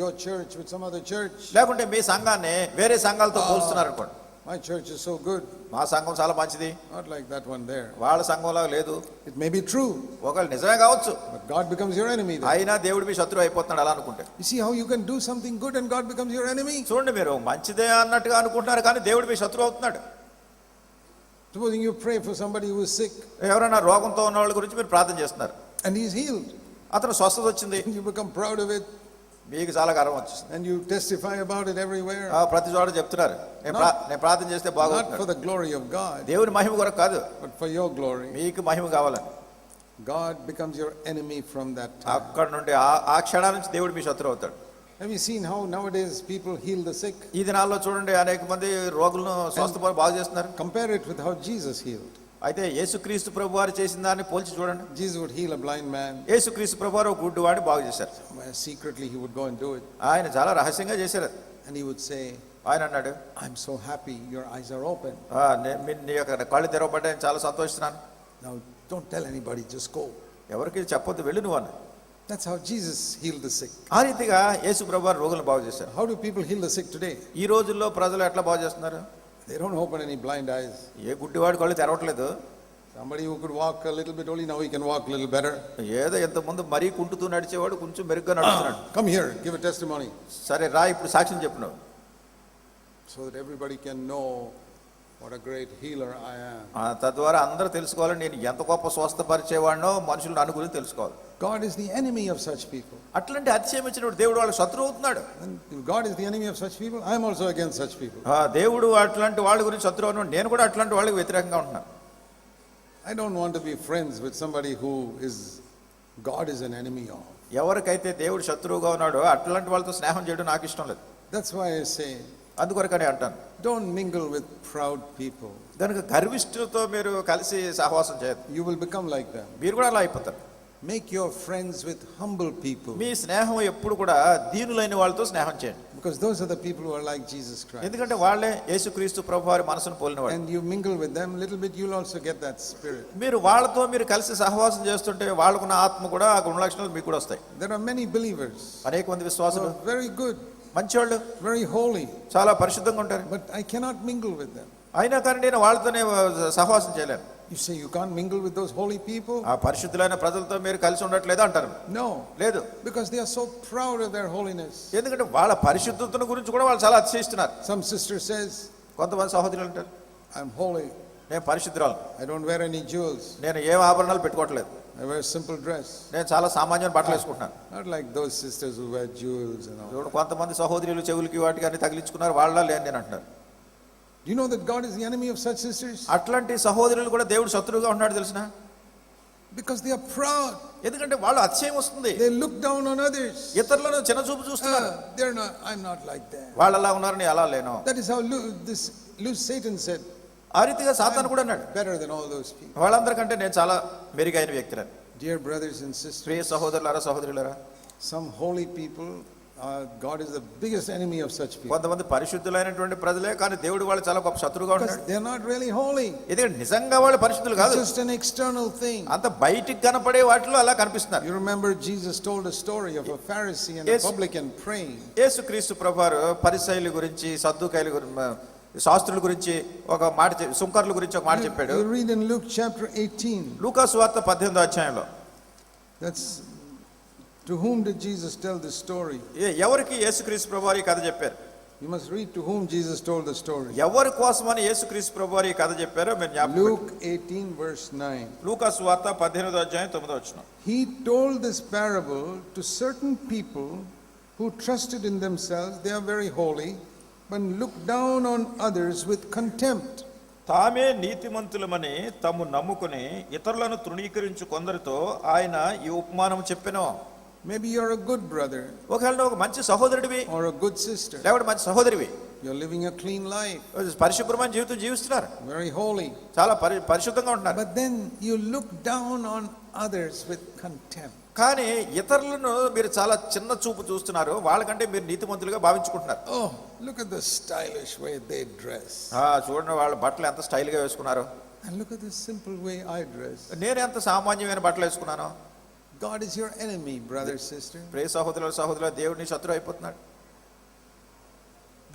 your church with some other church. లేకుంటే మీ సంఘాన్ని వేరే సంఘాలతో పోలుస్తున్నారు అనుకోండి. My church is so good. మా సంఘం చాలా మంచిది, Not like that one there. వాళ్ళ సంఘంలా లేదు. It may be true, ఒకవేళ నిజమే కావచ్చు, but God becomes your enemy then. అయినా దేవుడు మీ శత్రువు అయిపోతున్నాడు అలా అనుకుంటే. You see how you can do something good and God becomes your enemy? చూడండి, మీరు మంచిదే అన్నట్టుగా అనుకుంటున్నారు కానీ దేవుడు మీ శత్రువు అవుతున్నాడు. Supposing you pray for somebody who is sick ఎవరైనా రోగంతో ఉన్న వాళ్ళ గురించి మీరు ప్రార్థన చేస్తున్నారు, and he is healed, అతను స్వస్థత వచ్చింది, and you become proud of it మీకు చాలా గర్వం వచ్చేసింది, and you testify about it everywhere. ప్రతి చోట చెప్తున్నారు నేను ప్రార్థన చేస్తే Not బాగుంటుంది. for the glory of God, దేవుని మహిమ కొరకు కాదు, but for your glory. మీకు మహిమ కావాలని. God becomes your enemy from that time. అక్కడ నుండి ఆ క్షణం నుంచి దేవుడు మీ శత్రువు అవుతాడు. Have you seen how nowadays people heal the sick? ఈ దినాల్లో చూడండి, అనేక మంది రోగులను స్వస్థ బాగు చేస్తున్నారు. Compare it with how Jesus healed. అయితే యేసుక్రీస్తు ప్రభు వారు చేసిన దాన్ని పోల్చి చూడండి. Jesus would heal a blind man. యేసుక్రీస్తు ప్రభు వారు ఒక గుడ్డి వాడిని బాగు చేశారు. Secretly he would go and do it. ఆయన చాలా రహస్యంగా చేశారు. And he would say, ఆయన అన్నాడు, I'm so happy your eyes are open. నీ యొక్క కళ్ళు తెరవబడ్డాయి, నేను చాలా సంతోషిస్తున్నాను. Now don't tell anybody, just go. ఎవరికి చెప్పొద్దు, వెళ్ళు నువ్వు అన్న. That's how Jesus healed the sick. ఆ రీతిగా యేసు ప్రభు వారు రోగులను బాగు చేశారు. How do people heal the sick today? ఈ రోజుల్లో ప్రజలు ఎట్లా బాగు చేస్తున్నారు? They don't open any blind eyes. ఏ గుడ్డివాడి కళ్ళు తెరవట్లేదు. Somebody who could walk a little bit only, now he can walk a little better. ఏదో ఇంతకుముందు మరీ కుంటుతూ నడిచేవాడు కొంచెం మెరుగ్గా నడుస్తున్నాడు. Come here, give a testimony. సరే రా, ఇప్పుడు సాక్ష్యం చెప్పినావు. So that everybody can know what a great healer I am. తద్వారా అందరూ తెలుసుకోవాలి నేను ఎంత గొప్ప స్వస్థపరిచేవాడినో మనుషులు నన్ను గురించి తెలుసుకోవాలి. God is the enemy of such people. అట్లాంటి అతిశయం ఇచ్చినప్పుడు దేవుడు వాళ్ళ శత్రువు అవుతున్నాడు. And if God is the enemy of such people, I am also against such people. దేవుడు అట్లాంటి వాళ్ళ గురించి శత్రువు అవుతున్నాడు, నేను కూడా అట్లాంటి వాళ్ళకి వ్యతిరేకంగా ఉంటున్నాను. I don't want to be friends with somebody who is God is an enemy of. ఎవరికైతే దేవుడు శత్రువుగా ఉన్నాడో అట్లాంటి వాళ్ళతో స్నేహం చేయడం నాకు ఇష్టం లేదు. That's why I say, అందుకొరకనే అంటాను, don't mingle with proud people. కనుక గర్విష్ఠులతో మీరు కలిసి సహవాసం చేయదు, You will become like them. మీరు కూడా అలా అయిపోతారు. Make your friends with humble people, మీ స్నేహం ఎప్పుడు కూడా దీనులైన వాళ్ళతో స్నేహం చేయండి. because those are the people who are like Jesus Christ. ఎందుకంటే వాళ్ళే యేసుక్రీస్తు ప్రభు వారి మనసును పోలిన వాళ్ళు. And you mingle with them a little bit, you'll also get that spirit. మీరు వాళ్ళతో మీరు కలిసి సహవాసం చేస్తుంటే వాళ్ళకున్న ఆత్మ కూడా ఆ గుణలక్షణాలు మీకు కూడా వస్తాయి. There are many believers అనేక మంది who విశ్వాసులు are very good, మంచివాళ్ళు, very holy, చాలా పరిశుద్ధంగా ఉంటారు, but I cannot mingle with them. అయినా కానీ నేను వాళ్ళతోనే సహవాసం చేయలేను. You say you can't mingle with those holy people? ఆ పరిశుద్ధులైన ప్రజలతో మీరు కలిసి ఉండట్లేదు అంటారు. No, లేదు, because they are so proud of their holiness. ఎందుకంటే వాళ్ళ పరిశుద్ధతను గురించి కూడా వాళ్ళు చాలా అతిశయిస్తున్నారు. Some sister says, కొంతమంది సహోదరులు అంటారు, I'm holy, నేను పరిశుద్ధురాలు, I don't wear any jewels, నేను ఏం ఆభరణాలు పెట్టుకోవట్లేదు, I wear simple dress. నేను చాలా సామాన్యమైన బట్టలు వేసుకుంటున్నాను. Not like those sisters who wear jewels and all. చూడు, కొంతమంది సహోదరులు చెవులకి వాటికి అన్ని తగిలించుకున్నారు, వాళ్ళ లేని నేను అంటున్నారు. Do you know that God is the enemy of such sisters? అట్లాంటి సహోదరులు కూడా దేవుడు శత్రువుగా ఉన్నాడు తెలిసిన? Because they are proud. ఎందుకంటే వాళ్ళు అతిశయం వస్తుంది, They look down on others. ఇతరులను చిన్న చూపు చూస్తున్నారు. They're not, I'm not like that. వాళ్ళు అలా ఉన్నారు, నేను అలా లేను. That is how Satan said, ఆ రీతిగా సాతాను కూడా అన్నాడు, better than all those people. వాళ్ళందరికంటే నేను చాలా మెరుగైన వ్యక్తిని. Dear brothers and sisters, ప్రియ సహోదరులారా సహోదరులారా, some holy people, God is the biggest enemy of such people. కొంతమంది పరిశుద్ధులైనటువంటి ప్రజలే కానీ దేవుడు వాళ్ళు చాలా గొప్ప శత్రువుగా Because ఉన్నాడు. they're not really holy. ఎందుకంటే నిజంగా వాళ్ళు పరిశుద్ధులు కాదు, It's just an external thing. అంత బయటికి కనపడే వాటిలో అలా కనిపిస్తున్నారు. You remember Jesus told a story of a Pharisee and a Yes. publican praying. యేసుక్రీస్తు ప్రభువారు పరిసయ్యుల గురించి, సద్దుకాయల గురించి, శాస్త్రుల గురించి ఒక మాట, సుంకర్ల గురించి ఒక మాట చెప్పాడు. You read in Luke chapter 18. లూకా సువార్త 18వ అధ్యాయంలో. That's to whom did Jesus tell this story? ఎవరికి యేసుక్రీస్తు ప్రభువారు ఈ కథ చెప్పారు? You must read to whom Jesus told the story. ఎవరి కోసమని యేసుక్రీస్తు ప్రభువారు ఈ కథ చెప్పారో మీరు జ్ఞాపకం Luke 18 verse 9. లూకా సువార్త 18వ అధ్యాయం 9వ వచనం. He told this parable to certain people who trusted in themselves they are very holy, but look down on others with contempt. తామే నీతిమంతులమని తాము నమ్ముకుని ఇతరులను తృణీకరించు కొందరితో ఆయన ఈ ఉపమానం చెప్పెను. Maybe you're a good brother ఒకవేళ ఒక మంచి సహోదరుడివి or a good sister. లేకపోతే మంచి సహోదరివి, You're living a clean life, పరిశుభ్రమైన జీవితం జీవిస్తున్నారు, very holy. చాలా పరిశుద్ధంగా ఉంటున్నారు. But then you look down on others with contempt. కానీ ఇతరులను మీరు చాలా చిన్న చూపు చూస్తున్నారు, వాళ్ళకంటే మీరు నీతిమంతులుగా భావించుకుంటున్నారు. Oh, look at the stylish way they dress. చూడండి వాళ్ళ బట్టలు ఎంత స్టైల్గా వేసుకున్నారు, And look at the simple way I dress. నేను ఎంత సామాన్యమైన బట్టలు వేసుకున్నాను. God is your enemy, brother, sister. ప్రియ సహోదరుల సహోదరుల, దేవుడిని శత్రువు అయిపోతున్నాడు.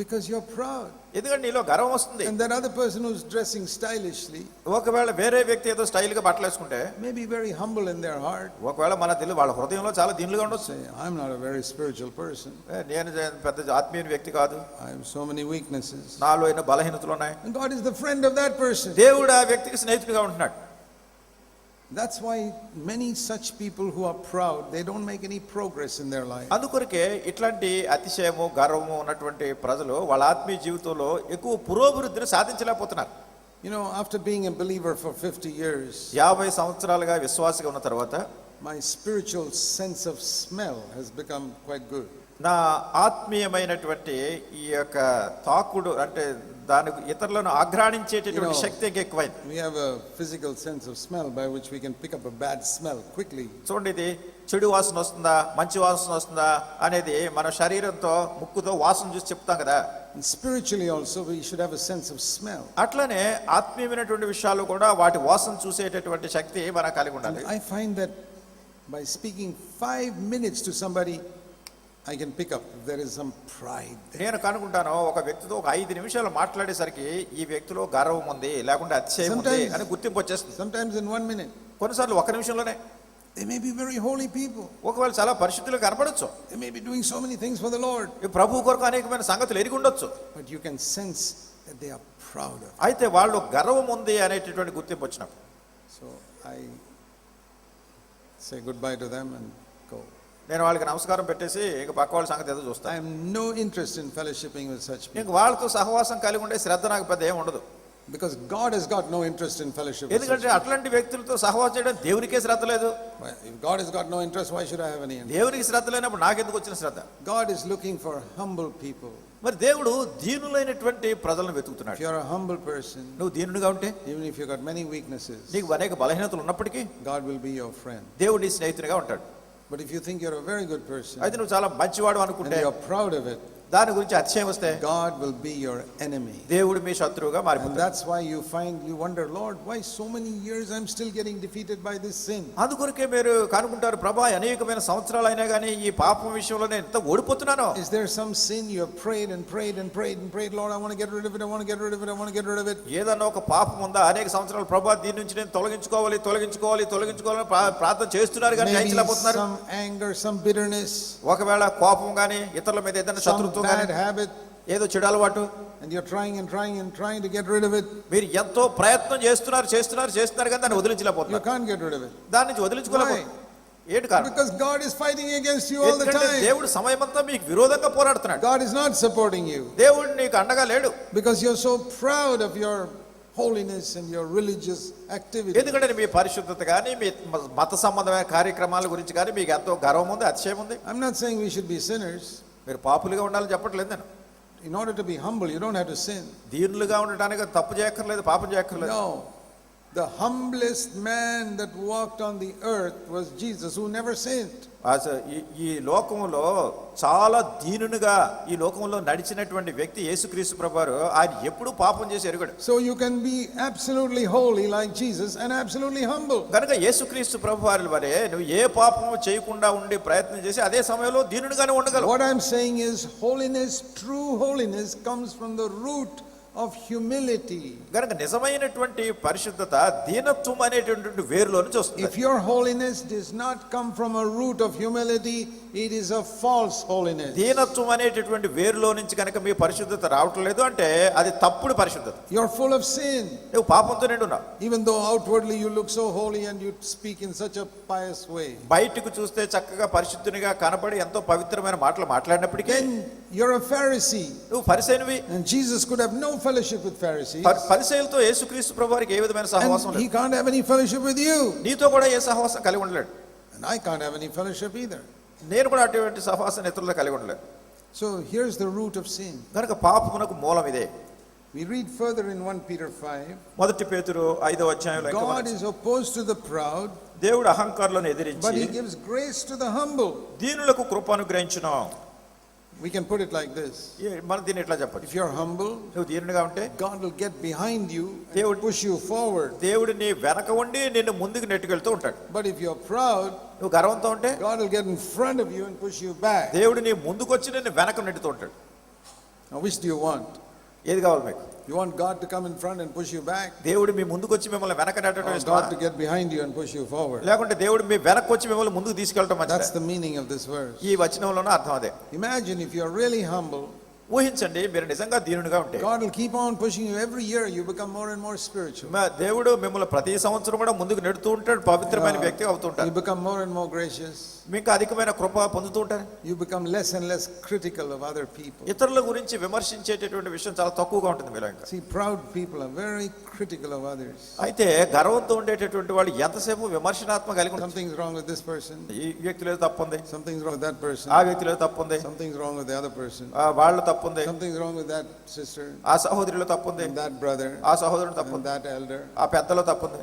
Because you're proud. ఎందుకంటే నీలో గర్వం వస్తుంది. And that other person who's dressing stylishly ఒకవేళ వేరే వ్యక్తి ఏదో స్టైల్ గా బట్టలు వేసుకుంటే may be very humble in their heart. ఒకవేళ మన తెలియదు వాళ్ళ హృదయంలో చాలా దీనులుగా ఉండొచ్చు. Say, I'm not a very spiritual person. నేను పెద్ద ఆత్మీయ వ్యక్తి కాదు, I have so many weaknesses. నాలో ఎన్నో బలహీనతలు ఉన్నాయి. And God is the friend of that person. దేవుడు ఆ వ్యక్తికి స్నేహితుడిగా ఉంటున్నాడు. That's why many such people who are proud, they don't make any progress in their life. అందుకొరకే ఇట్లాంటి అతిశయము గర్వము ఉన్నటువంటి ప్రజలు వాళ్ళ ఆత్మీయ జీవితంలో ఎక్కువ పురోభివృద్ధిని సాధించలేకపోతున్నారు. You know, after being a believer for 50 years, 50 సంవత్సరాలుగా విశ్వాసిగా ఉన్న తర్వాత my spiritual sense of smell has become quite good. నా ఆత్మీయమైనటువంటి ఈ యొక్క తాకుడు అంటే దానికి ఇతరులను ఆఘ్రాణించేటటువంటి శక్తి ఎక్కువైంది. We have a physical sense of smell by which we can pick up a bad smell quickly. చూడండి, ఇది చెడు వాసన వస్తుందా మంచి వాసన వస్తుందా అనేది మన శరీరంతో ముక్కుతో వాసన చూసి చెప్తాం కదా. And spiritually also we should have a sense of smell. అట్లనే ఆత్మీయమైనటువంటి విషయాలు కూడా వాటి వాసన చూసేటటువంటి శక్తి మనం కలిగి ఉండాలి. I find that by speaking 5 minutes to somebody, I can pick up if there is some pride there. నేను కనుకుంటాను ఒక వ్యక్తితో ఒక 5 నిమిషాలు మాట్లాడేసరికి ఈ వ్యక్తిలో గర్వం ఉంది లేకుంటే అతిశయం ఉంది అని గుర్తింపు వచ్చేస్తుంది. Sometimes in 1 minute. కొన్నిసార్లు 1 నిమిషంలోనే. They may be very holy people. ఒకవేళ చాలా పరిశుద్ధులు కనపడొచ్చు. They may be doing so many things for the Lord. ఈ ప్రభువు కొరకు అనేకమైన సంగతులు ఎరిగి ఉండొచ్చు. But you can sense that they are proud of. అయితే వాళ్ళు గర్వం ఉంది అనేటటువంటి గుర్తింపు వచ్చినప్పుడు So I say goodbye to them and go. నేను వాళ్ళకి నమస్కారం పెట్టేసి ఇంక పక్క వాళ్ళ సంగతి ఏదో చూస్తాను. I have no interest in fellowshipping with such people. ఇంక వాళ్ళతో సహవాసం కలిగి ఉండే శ్రద్ధ నాకు పెద్ద ఏం ఉండదు. Because God has got no interest in fellowship with such ఎందుకంటే people. అట్లాంటి వ్యక్తులతో సహవాసం చేయడం దేవునికే శ్రద్ధ లేదు. If God has got no interest, why should I have any interest? దేవునికి శ్రద్ధ లేనప్పుడు నాకెందుకు వచ్చిన శ్రద్ధ? God is looking for humble people. మరి దేవుడు దీనులైనటువంటి ప్రజలను వెతుకుతున్నాడు. If you are a humble person, నువ్వు దీనుడిగా ఉంటే, even if you got many weaknesses, నీకు అనేక బలహీనతలు ఉన్నప్పటికీ God will be your friend. దేవుడు నీ స్నేహితునిగా ఉంటాడు. But if you think you're a very good person అయితే నువ్వు చాలా మంచివాడు and అనుకుంటే, you're proud of it, దాని గురించి అతిశయం వస్తే God will be your enemy. దేవుడు మీ శత్రువుగా And మారిపోతాడు. that's why you wonder, Lord, why so many years I'm still getting defeated by this sin? అందుకొరకే మీరు కనుకుంటారు, ప్రభా అనేకమైన సంవత్సరాలు అయినా కానీ ఈ పాపం విషయంలో నేను ఎంత ఓడిపోతున్నాను. Is there some sin you have prayed and prayed and prayed and prayed, Lord, I want to get rid of it, I want to get rid of it, I want to get rid of it? ఏదన్నా ఒక పాపం ఉందా? అనేక సంవత్సరాలు ప్రభా దీని నుంచి నేను తొలగించుకోవాలి ప్రార్థన చేస్తున్నారు కానీ Maybe జయించలేకపోతున్నారు. some anger, some bitterness, ఒకవేళ కోపం కానీ ఇతరుల మీద ఏదైనా some శత్రుత్వం bad కానీ habit, ఏదో చెడు అలవాటు, and you're trying and trying and trying to get rid of it. మీరు ఎంతో ప్రయత్నం చేస్తున్నారు కానీ దాన్ని You వదిలించలేకపోతున్నారు. can't get rid of it. దాని నుంచి వదిలించుకోలేకపోతున్నారు. ఏంటి కారణం? Because God is fighting against you all the ఎందుకంటే time. దేవుడు సమయమంతా మీకు విరోధంగా పోరాడుతున్నాడు. God is not supporting you దేవుడు నీకు అండగా లేడు. because you're so proud of your holiness and your religious activity. ఎందుకంటే మీ పరిశుద్ధత కానీ మీ మత సంబంధమైన కార్యక్రమాల గురించి కానీ మీకు ఎంతో గర్వం ఉంది, అతిశయం ఉంది. I'm not saying we should be sinners. మీరు పాపులుగా ఉండాలని చెప్పట్లేదు నేను. In order to be humble, you don't have to sin. దీనులుగా ఉండటానికి తప్పు చేయక్కర్లేదు, పాపం చేయక్కర్లేదు. No. The humblest man that walked on the earth was Jesus, who never sinned. ఈ లోకంలో చాలా దీనునిగా ఈ లోకంలో నడిచినటువంటి వ్యక్తి యేసుక్రీస్తు ప్రభువారు. ఆయన ఎప్పుడూ పాపం చేసి ఎరుగడు. So you can be absolutely holy like Jesus and absolutely humble. కనుక యేసుక్రీస్తు ప్రభువారి వలె నువ్వు ఏ పాపము చేయకుండా ఉండే ప్రయత్నం చేసి అదే సమయంలో దీనునిగానే ఉండగలవు. What I'm saying is holiness, true holiness comes from the root of humility. కనుక నిజమైనటువంటి పరిశుద్ధత దీనత్వం అనేటువంటి వేరులో నుంచి వస్తుంది. If your holiness does not come from a root of humility, it is a false holiness. దీనత్వం అనేటటువంటి వేరులో నుంచి కనుక మీ పరిశుద్ధత రావట్లేదు అంటే అది తప్పుడు పరిశుద్ధత. You're full of sin. నువ్వు పాపంతో నిండున్నావు. Even though outwardly you look so holy and you speak in such a pious way, బయటకు చూస్తే చక్కగా పరిశుద్ధునిగా కనబడి ఎంతో పవిత్రమైన మాటలు మాట్లాడినప్పటికీ then you're a Pharisee. నువ్వు ఫరిసేయునివి. And Jesus could have no fellowship with Pharisees. పరిసయ్యులతో యేసుక్రీస్తు ప్రభువారికి ఏ విధమైన సహవాసం And లేదు. he can't have any fellowship with you. నీతో కూడా ఏ సహవాసం కలిగి ఉండలేడు. And I can't have any fellowship either. నేను కూడా అటువంటి సహవాసం ఇతరులతో కలిగి ఉండలేదు. So here's the root of sin. కనుక పాపమునకు మూలం ఇదే. We read further in 1 Peter 5. మొదటి పేతురు 5వ అధ్యాయంలో God is opposed to the proud, దేవుడు అహంకారులను but ఎదిరించి he gives grace to the humble. దీనులకు కృప అనుగ్రహించును. We can put it like this. మనం దీన్ని ఎట్లా చెప్పచ్చు? If you're humble, నువ్వు దీనునిగా ఉంటే God will get behind you They and would- push you forward. దేవుడు నీ వెనక ఉండి నిన్ను ముందుకు నెట్టుకెళ్తూ ఉంటాడు. But if you're proud, నువ్వు గర్వంతో ఉంటే God will get in front of you and push you back. దేవుడు నీ ముందుకు వచ్చి నిన్ను వెనక నెట్టుతూ ఉంటాడు. Now, which do you want? ఏది కావాలి మీకు? You want God to come in front and push you back? దేవుడు మీ ముందుకు వచ్చి మిమ్మల్ని వెనక నెట్టడం Or ఇష్టమా? God to get behind you and push you forward? లేకుంటే దేవుడు మీ వెనక్కి వచ్చి మిమ్మల్ని ముందుకు తీసుకెళ్ళటం That's మంచిదా? the meaning of this verse. ఈ వచనంలోనే అర్థం అదే. Imagine if you are really humble, ఊహించండి, మీరు నిజంగా దీనునిగా ఉంటే God will keep on pushing you. Every year you become more and more spiritual. దేవుడు మిమ్మల్ని ప్రతి సంవత్సరం కూడా ముందుకు నెడుతూ ఉంటాడు, పవిత్రమైన వ్యక్తి అవుతూ You ఉంటారు, become more and more gracious. మీకు అధికమైన కృప పొందుతూ ఉంటారు. You become less and less critical of other people. ఇతరుల గురించి విమర్శించేటటువంటి విషయం చాలా తక్కువగా ఉంటుంది మీలో. ఇంకా See, proud people are very critical of others. అయితే గర్వంతో ఉండేటటువంటి వాళ్ళు ఎంతసేపు విమర్శనాత్మక కలిగి ఉంటారు. Something's wrong with this person. ఈ వ్యక్తిలో తప్పు ఉంది, Something's wrong with that person. ఆ వ్యక్తిలో తప్పు ఉంది, Something's wrong with the other person. వాళ్ళ తప్పు ఉంది, Something's wrong with that sister, ఆ సహోదరిలో తప్పు ఉంది, and that brother, ఆ సహోదరుడు తప్పు and ఉంది, that elder. ఆ పెద్దలో తప్పు ఉంది.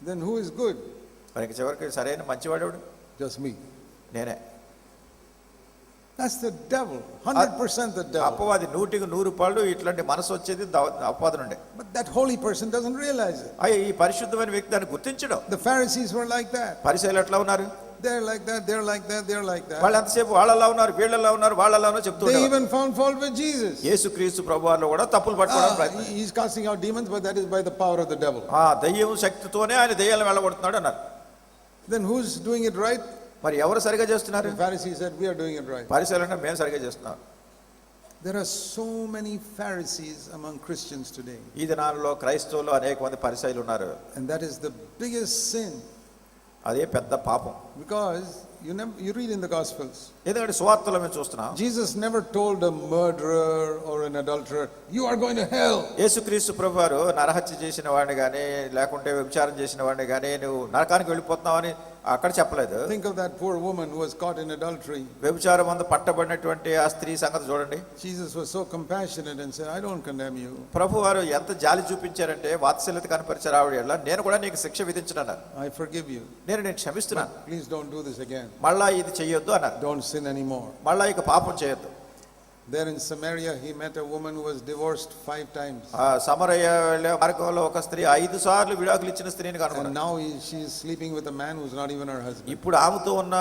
Then who is good? మనకి చివరికి సరైన మంచివాడేవాడు Just me. నేనే. That's the devil. 100% the devil. అపవాది 100% ఇట్లాంటి మనసు వచ్చేది అపవాది నుండే. But that holy person doesn't realize it. ఈ పరిశుద్ధమైన వ్యక్తి దాన్ని గుర్తించడం. The Pharisees were like that. పరిసయ్యులు ఎట్లా ఉన్నారు? They're like that, they're like that, they're like that. వాళ్ళు ఎంతసేపు వాళ్ళలా ఉన్నారు, వీళ్ళలా ఉన్నారు, వాళ్ళలా ఉన్నారు చెప్తూ They ఉంటారు. even found fault with Jesus. యేసుక్రీస్తు ప్రభువారిలో కూడా తప్పులు పట్టుకోవడం ప్రయత్నం. He's casting out demons, but that is by the power of the devil. దయ్యం శక్తితోనే ఆయన దయ్యాలను వెళ్ళగొడుతున్నాడు అన్నారు. Then who's doing it right? మరి ఎవరు సరిగా చేస్తున్నారు? The Pharisees said, we are doing it right. పరిసయ్యులు అంటే మేము సరిగా చేస్తున్నాం. There are so many Pharisees among Christians today. ఈ దినాల్లో క్రైస్తవులు అనేక మంది పరిసయ్యులు ఉన్నారు. And that is the biggest sin. అదే పెద్ద పాపం. Because you read in the Gospels. ఎందుకంటే సువార్తలో మేము చూస్తున్నాం, Jesus never told a murderer or an adulterer, you are going to hell. యేసుక్రీస్తు ప్రభువారు నరహత్య చేసిన వాడిని కానీ లేకుంటే వ్యభిచారం చేసిన వాడిని కానీ నువ్వు నరకానికి వెళ్ళిపోతున్నావని అక్కడ చెప్పలేదు. Think of that poor woman who was caught in adultery. వ్యభిచారం అందు పట్టబడినటువంటి ఆ స్త్రీ సంగతి చూడండి. Jesus was so compassionate and said, I don't condemn you. ప్రభువారు ఎంత జాలి చూపించారంటే వాత్సల్యత కనపరిచారు ఆవిడ ఎడల, నేను కూడా నీకు శిక్ష విధించున్నాను, I forgive you. నేను క్షమిస్తున్నాను, Please don't do this again. మళ్ళా ఇది చెయ్యొద్దు అన్నారు. Don't sin anymore. మళ్ళా ఇక పాపం చేయొద్దు. There in Samaria, he met a woman who was divorced 5 times. సమరయ మార్గంలో ఒక స్త్రీ 5 సార్లు విడాకులు ఇచ్చిన స్త్రీని And కనుగొన్నాడు. now she is sleeping with a man who's not even her husband. ఇప్పుడు ఆమెతో ఉన్న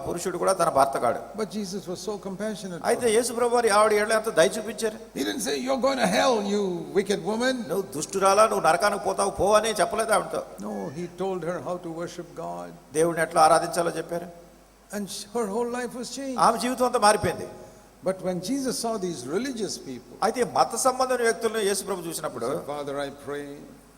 పురుషుడు కూడా తన భర్త కాడు. But Jesus was so compassionate. for అయితే her. యేసు ప్రభువారు ఆవిడ ఎడల ఎంత దయ చూపించారు. He didn't say, you're going to hell, you wicked woman. నువ్వు దుష్టురాలా, నువ్వు నరకానికి పోతావు పో అని చెప్పలేదు ఆవిడతో. No, he told her how to worship God. దేవుడిని ఎట్లా ఆరాధించాలో చెప్పారు. And her whole life was changed. ఆమె జీవితం అంతా మారిపోయింది. But when Jesus saw these religious people, అయితే మత సంబంధమైన వ్యక్తులను యేసు ప్రభు చూసినప్పుడు, he said, Father, I pray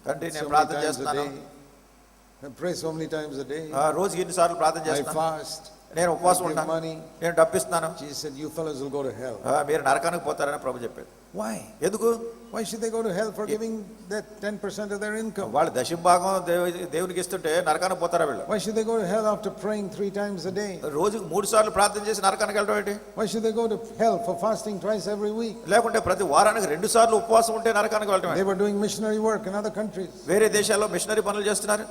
తండ్రి so నేను many ప్రార్థన times a చేస్తున్నాను, day. I pray so many times a day. రోజుకి ఎన్నిసార్లు ప్రార్థన I చేస్తున్నాను, fast. నేను ఉపవాసం I give ఉంటాను, money. నేను డబ్బిస్తున్నాను. Jesus said, you fellows will go to hell. మీరు నరకానికి పోతారని ప్రభు చెప్పాడు. Why? ఎందుకు? Why should they go to hell for giving that 10% of their income? వాళ్ళు దశంభాగం దేవునికి ఇస్తుంటే నరకానికి పోతారా వీళ్ళు? Why should they go to hell after praying 3 times a day? రోజుకు 3 సార్లు ప్రార్థన చేసి నరకానికి వెళ్ళడం ఏంటి? Why should they go to hell for fasting twice every week? లేకుంటే ప్రతి వారానికి 2 సార్లు ఉపవాసం ఉంటే నరకానికి వెళ్ళడం They ఏంటి? were doing missionary work in other countries. వేరే దేశాల్లో మిషనరీ పనులు చేస్తున్నారు.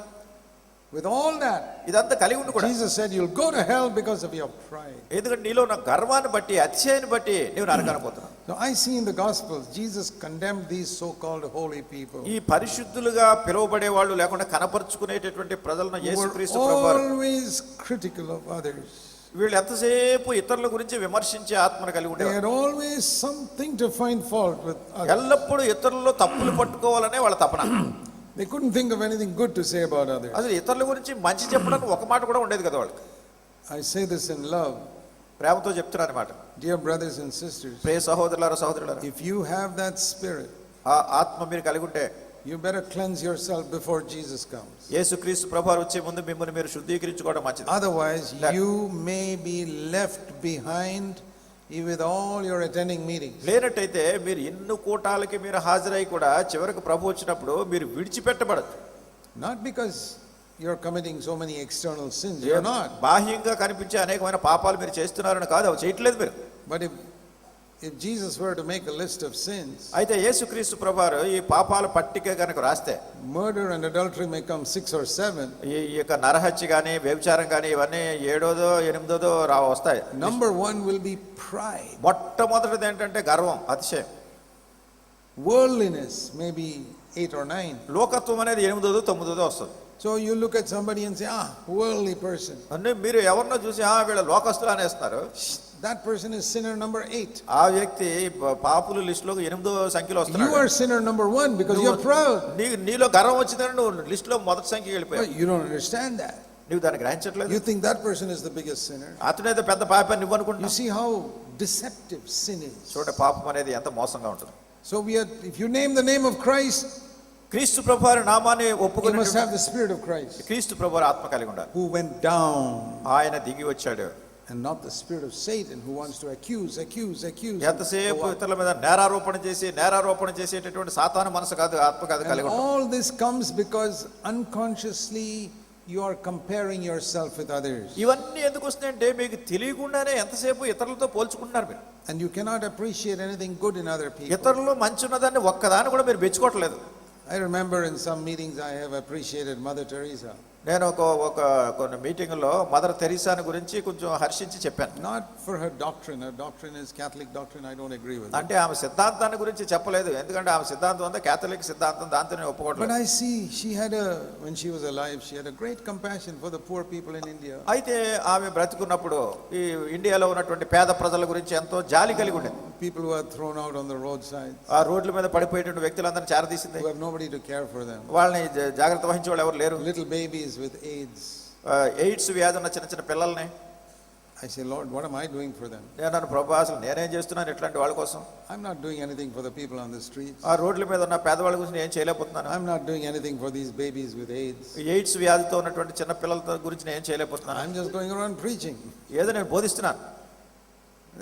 With all that, ఇదంతా కలిగి ఉండి కూడా Jesus said, you'll go to hell because of your pride. ఎందుకంటే నీలో ఉన్న గర్వాన్ని బట్టి అతిశయాన్ని బట్టి నీవు నరకానికి పోతున్నావు. Now I see in the Gospels, Jesus condemned these so-called holy people. ఈ పరిశుద్ధులుగా పిలువబడే వాళ్ళు లేకుండా కనపరుచుకునేటటువంటి ప్రజలను Who యేసుక్రీస్తు were ప్రభువారు always critical of others. వీళ్ళు ఎంతసేపు ఇతరుల గురించి విమర్శించే ఆత్మను కలిగి They ఉండేవారు. had always something to find fault with others. ఎల్లప్పుడూ ఇతరులలో తప్పులు పట్టుకోవాలనే వాళ్ళ తపన. They couldn't think of anything good to say about others. అసలు ఇతరుల గురించి మంచి చెప్పడానికి ఒక మాట కూడా ఉండేది కదా వాళ్ళకి. I say this in love. ప్రేమతో చెప్తున్నారు అన్నమాట. Dear brothers and sisters, ప్రియ సహోదరులారా సహోదరులారా, if you have that spirit, ఆ ఆత్మ మీరు కలిగి ఉంటే you better cleanse yourself before Jesus comes. యేసుక్రీస్తు ప్రభువారు వచ్చే ముందు మిమ్మల్ని మీరు శుద్ధీకరించుకోవడం మంచిది. Otherwise, you may be left behind with all your attending meetings. లేనట్టయితే మీరు ఎన్ని కూటాలకి మీరు హాజరై కూడా చివరికి ప్రభు వచ్చినప్పుడు మీరు విడిచిపెట్టబడదు. Not because you're committing so many external sins. You're not. బాహ్యంగా కనిపించే అనేకమైన పాపాలు మీరు చేస్తున్నారని కాదు, అవి చేయట్లేదు మీరు. But if Jesus were to make a list of sins, అయితే యేసుక్రీస్తు ప్రభువారు ఈ పాపాల పట్టిక కనుక రాస్తే, murder and adultery may come 6 or 7. ఈ యొక్క నరహత్య కానీ వ్యభిచారం కానీ ఇవన్నీ 7దో 8దో వస్తాయి. Number 1 will be pride. మొట్టమొదటిది ఏంటంటే గర్వం, అతిశయం. Worldliness may be 8 or 9. లోకత్వం అనేది 8దో 9దో వస్తుంది. So you look at somebody and say, worldly person. అంటే మీరు ఎవరినో చూసి వీళ్ళ లోకస్తులు అనేస్తున్నారు. That person is sinner number 8. ఆ వ్యక్తి పాపుల లిస్ట్ లో 8వ సంఖ్యలో You వస్తున్నాడు. are sinner number 1 because you are proud. నీలో గర్వం వచ్చిందని నువ్వు లిస్ట్ లో మొదటి సంఖ్యకి వెళ్ళిపోయావు. But you don't understand that. నువ్వు దాన్ని గ్రహించట్లేదు. You think that person is the biggest sinner. అతనేదో పెద్ద పాపని నువ్వు You అనుకుంటున్నావు. see how deceptive sin is. చూడ పాపం అనేది ఎంత మోసంగా ఉంటుంది. So if you name the name of Christ, క్రీస్తు ప్రభువు వారి నామాన్ని you ఒప్పుకొని must have the spirit of Christ, క్రీస్తు ప్రభువు వారి ఆత్మ కలిగి ఉండాలి. who went down, ఆయన దిగి వచ్చాడు. and not the spirit of Satan, who wants to accuse. ఎంతసేపు ఇతరుల మీద నేరారోపణ చేసేటటువంటి సాతాను మనసు కాదు, ఆత్మ కాదు And కలిగి ఉంటాడు. all this comes because unconsciously you are comparing yourself with others. ఇవన్నీ ఎందుకు వస్తున్నాయంటే మీకు తెలియకుండానే ఎంతసేపు ఇతరులతో పోల్చుకుంటున్నారు మీరు. And you cannot appreciate anything good in other people. ఇతరుల్లో మంచి ఉన్నదాన్ని ఒక్కదాన్ని కూడా మీరు మెచ్చుకోవట్లేదు. I remember in some meetings I have appreciated Mother Teresa. నేను కొన్ని మీటింగుల్లో మదర్ తెరీసాని గురించి కొంచెం హర్షించి చెప్పాను. Not for her doctrine. Her doctrine is Catholic doctrine. I don't agree with it. అంటే ఆమె సిద్ధాంతాన్ని గురించి చెప్పలేదు, ఎందుకంటే ఆమె సిద్ధాంతం అంతా కేథలిక్ సిద్ధాంతం, దాంతో నేను But ఒప్పుకోవట్లేదు. I see when she was alive, she had a great compassion for the poor people in India. అయితే ఆమె బ్రతుకున్నప్పుడు ఈ ఇండియాలో ఉన్నటువంటి పేద ప్రజల గురించి ఎంతో జాలి కలిగి ఉండేది. People who are thrown out on the roadside, ఆ రోడ్ల మీద పడిపోయేటువంటి వ్యక్తులందరినీ చేరదీసింది. who have nobody to care for them. వాళ్ళని జాగ్రత్త వహించే వాళ్ళు ఎవరు లేరు. Little babies with AIDS. AIDS వ్యాధి ఉన్న చిన్న చిన్న పిల్లల్ని. I say, Lord, what am I doing for them? నేను ప్రభు అసలు నేనేం చేస్తున్నాను ఇట్లాంటి వాళ్ళ కోసం? I'm not doing anything for the people on the streets. ఆ రోడ్ల మీద ఉన్న పేదవాళ్ళ గురించి నేను చేయలేకపోతున్నాను. I'm not doing anything for these babies with AIDS. AIDS వ్యాధితో ఉన్నటువంటి చిన్న పిల్లల గురించి నేను చేయలేకపోతున్నాను. I'm just going around preaching. ఏదో నేను బోధిస్తున్నాను.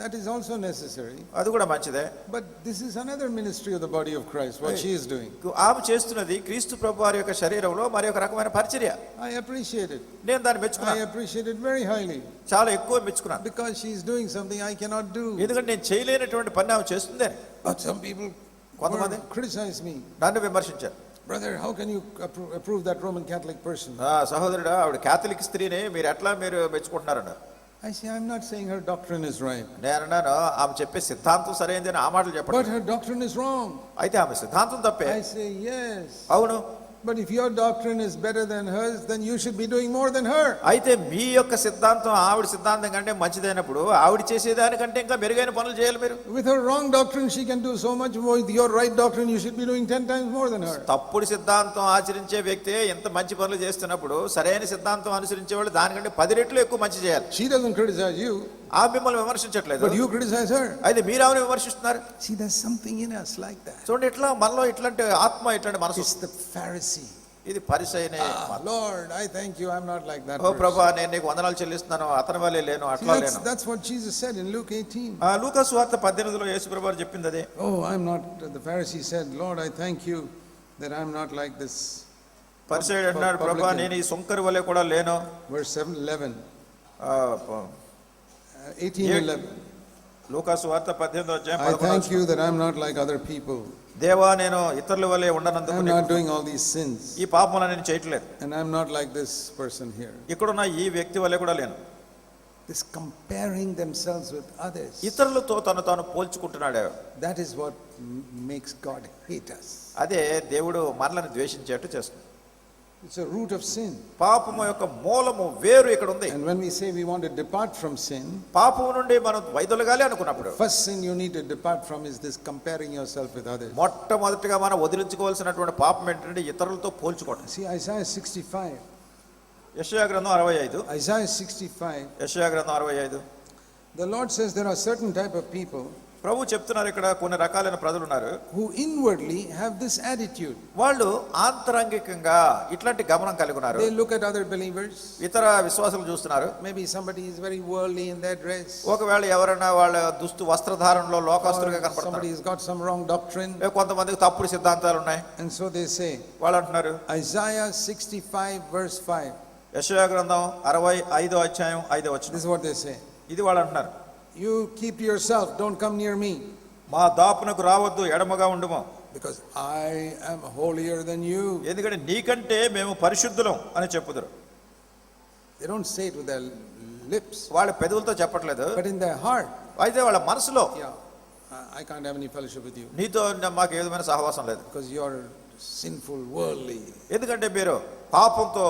That is also necessary. అది కూడా మంచిదే. But this is another ministry of the body of Christ, what she is doing. ఆమె చేస్తున్నది క్రీస్తు ప్రభు వారి యొక్క శరీరంలో మరి ఒక రకమైన పరిచర్య. I appreciate it. నేను దాన్ని I మెచ్చుకున్నాను. appreciate it very highly. చాలా ఎక్కువ మెచ్చుకున్నాను. Because she is doing something I cannot do. ఎందుకంటే నేను చేయలేనటువంటి పని ఆమె చేస్తుంది. But some people criticize me. నన్ను విమర్శించారు. Brother, how can you approve that Roman Catholic person? సహోదరుడా, ఆవిడ కేథలిక్ స్త్రీని మీరు ఎట్లా మెచ్చుకుంటున్నారన్నారు. I say, I'm not saying her doctrine is right. నేనన్నాను ఆమె చెప్పే సిద్ధాంతం సరైనదని ఆ మాటలు But చెప్పండి. her doctrine is wrong. అయితే ఆమె సిద్ధాంతం తప్పే. I say, yes. అవును. But if your doctrine is better than hers, then you should be doing more than her. అయితే మీ యొక్క సిద్ధాంతం ఆవిడ సిద్ధాంతం కంటే మంచిదైనప్పుడు ఆవిడ చేసేదానికంటే ఇంకా మెరుగైన పనులు చేయాలి మీరు. With her wrong doctrine, she can do so much more. With your right doctrine, you should be doing 10 times more than her. తప్పుడు సిద్ధాంతం ఆచరించే వ్యక్తి ఎంత మంచి పనులు చేస్తున్నప్పుడు సరైన సిద్ధాంతం అనుసరించే వాళ్ళు దానికంటే 10 రెట్లు ఎక్కువ మంచి చేయాలి. She doesn't criticize you. ఆ మిమ్మల్ని విమర్శించట్లేదు, But you criticize her. అయితే మీరు ఆమెను విమర్శిస్తున్నారు. See, there's something in us like that. చూడండి, ఇట్లా మనలో ఇట్లాంటి ఆత్మ, ఇట్లాంటి మనసు. It's the Pharisee. ఇది పరిసయ్యనే. Lord, I thank you. I'm not like that. ఓ ప్రభువా, నేను నీకు వందనాలు చెల్లిస్తున్నాను, అతని వల్లే లేను, అట్లా లేను. That's what Jesus said in Luke 18. లూకా సువార్త 18లో యేసు ప్రభువు చెప్పింది అదే. Oh, I'm not. The Pharisee said, Lord, I thank you that I'm not like this. పరిసయ్యుడు అన్నాడు, ప్రభువా నేను ఈ సుంకరి వలె కూడా లేను. Verse 11. 18:11. లూకా సువార్త 18వ అధ్యాయం I thank 11. you that I'm not like other people. దేవా నేను ఇతరుల వలె ఉండనందుకు I'm not doing all these sins. ఈ పాపములను నేను చేయట్లేదు. And I'm not like this person here. ఇక్కడున్న ఈ వ్యక్తి వలె కూడా లేను. This comparing themselves with others. ఇతరులతో తాను పోల్చుకుంటున్నాడు. That is what makes God hate us. అదే దేవుడు మనల్ని ద్వేషించేట్టు చేస్తుంది. It's a root of sin. పాపము యొక్క మూలము వేరు ఇక్కడ ఉంది. And when we say we want to depart from sin, పాపము నుండి మనం వైదొలగాలి అనుకున్నప్పుడు first sin you need to depart from is this comparing yourself with others. మొట్టమొదటిగా మనం వదిలించుకోవాల్సినటువంటి పాపం ఏంటంటే ఇతరులతో పోల్చుకోవడం. See, Isaiah 65. యెషయా గ్రంథం 65. Isaiah 65. యెషయా గ్రంథం 65. The Lord says there are certain type of people ప్రభు చెప్తున్నారు, ఇక్కడ కొన్ని రకాలైన ప్రజలు ఉన్నారు, who inwardly have this attitude. వాళ్ళు ఆంతరంగికంగా ఇట్లాంటి గమనం కలిగి ఉన్నారు. They look at other believers. ఇతర విశ్వాసులు చూస్తున్నారు. Maybe somebody is very worldly in their dress. ఒకవేళ ఎవరైనా వాళ్ళ దుస్తు వస్త్రధారణలో లోకస్తులుగా Somebody కనపడతారు. has got some wrong doctrine. కొంతమందికి తప్పుడు సిద్ధాంతాలు ఉన్నాయి. And so they say, వాళ్ళు అంటున్నారు, Isaiah 65 verse 5. యెషయా గ్రంథం 65వ అధ్యాయం 5వ వచనం. This is what they say. ఇది వాళ్ళు అంటున్నారు, You keep to yourself, don't come near me. మా దాపునకు రావద్దు, ఎడమగా ఉండుము. Because I am holier than you. ఎందుకంటే నీకంటే మేము పరిశుద్ధులం అని చెప్పుదురు. They don't say it with their lips, వాళ్ళ పెదవులతో చెప్పట్లేదు, but in their heart. అయితే వాళ్ళ మనసులో Yeah, I can't have any fellowship with you నీతో మాకు ఏ విధమైన సహవాసం లేదు. because you're sinful, worldly. ఎందుకంటే మీరు పాపంతో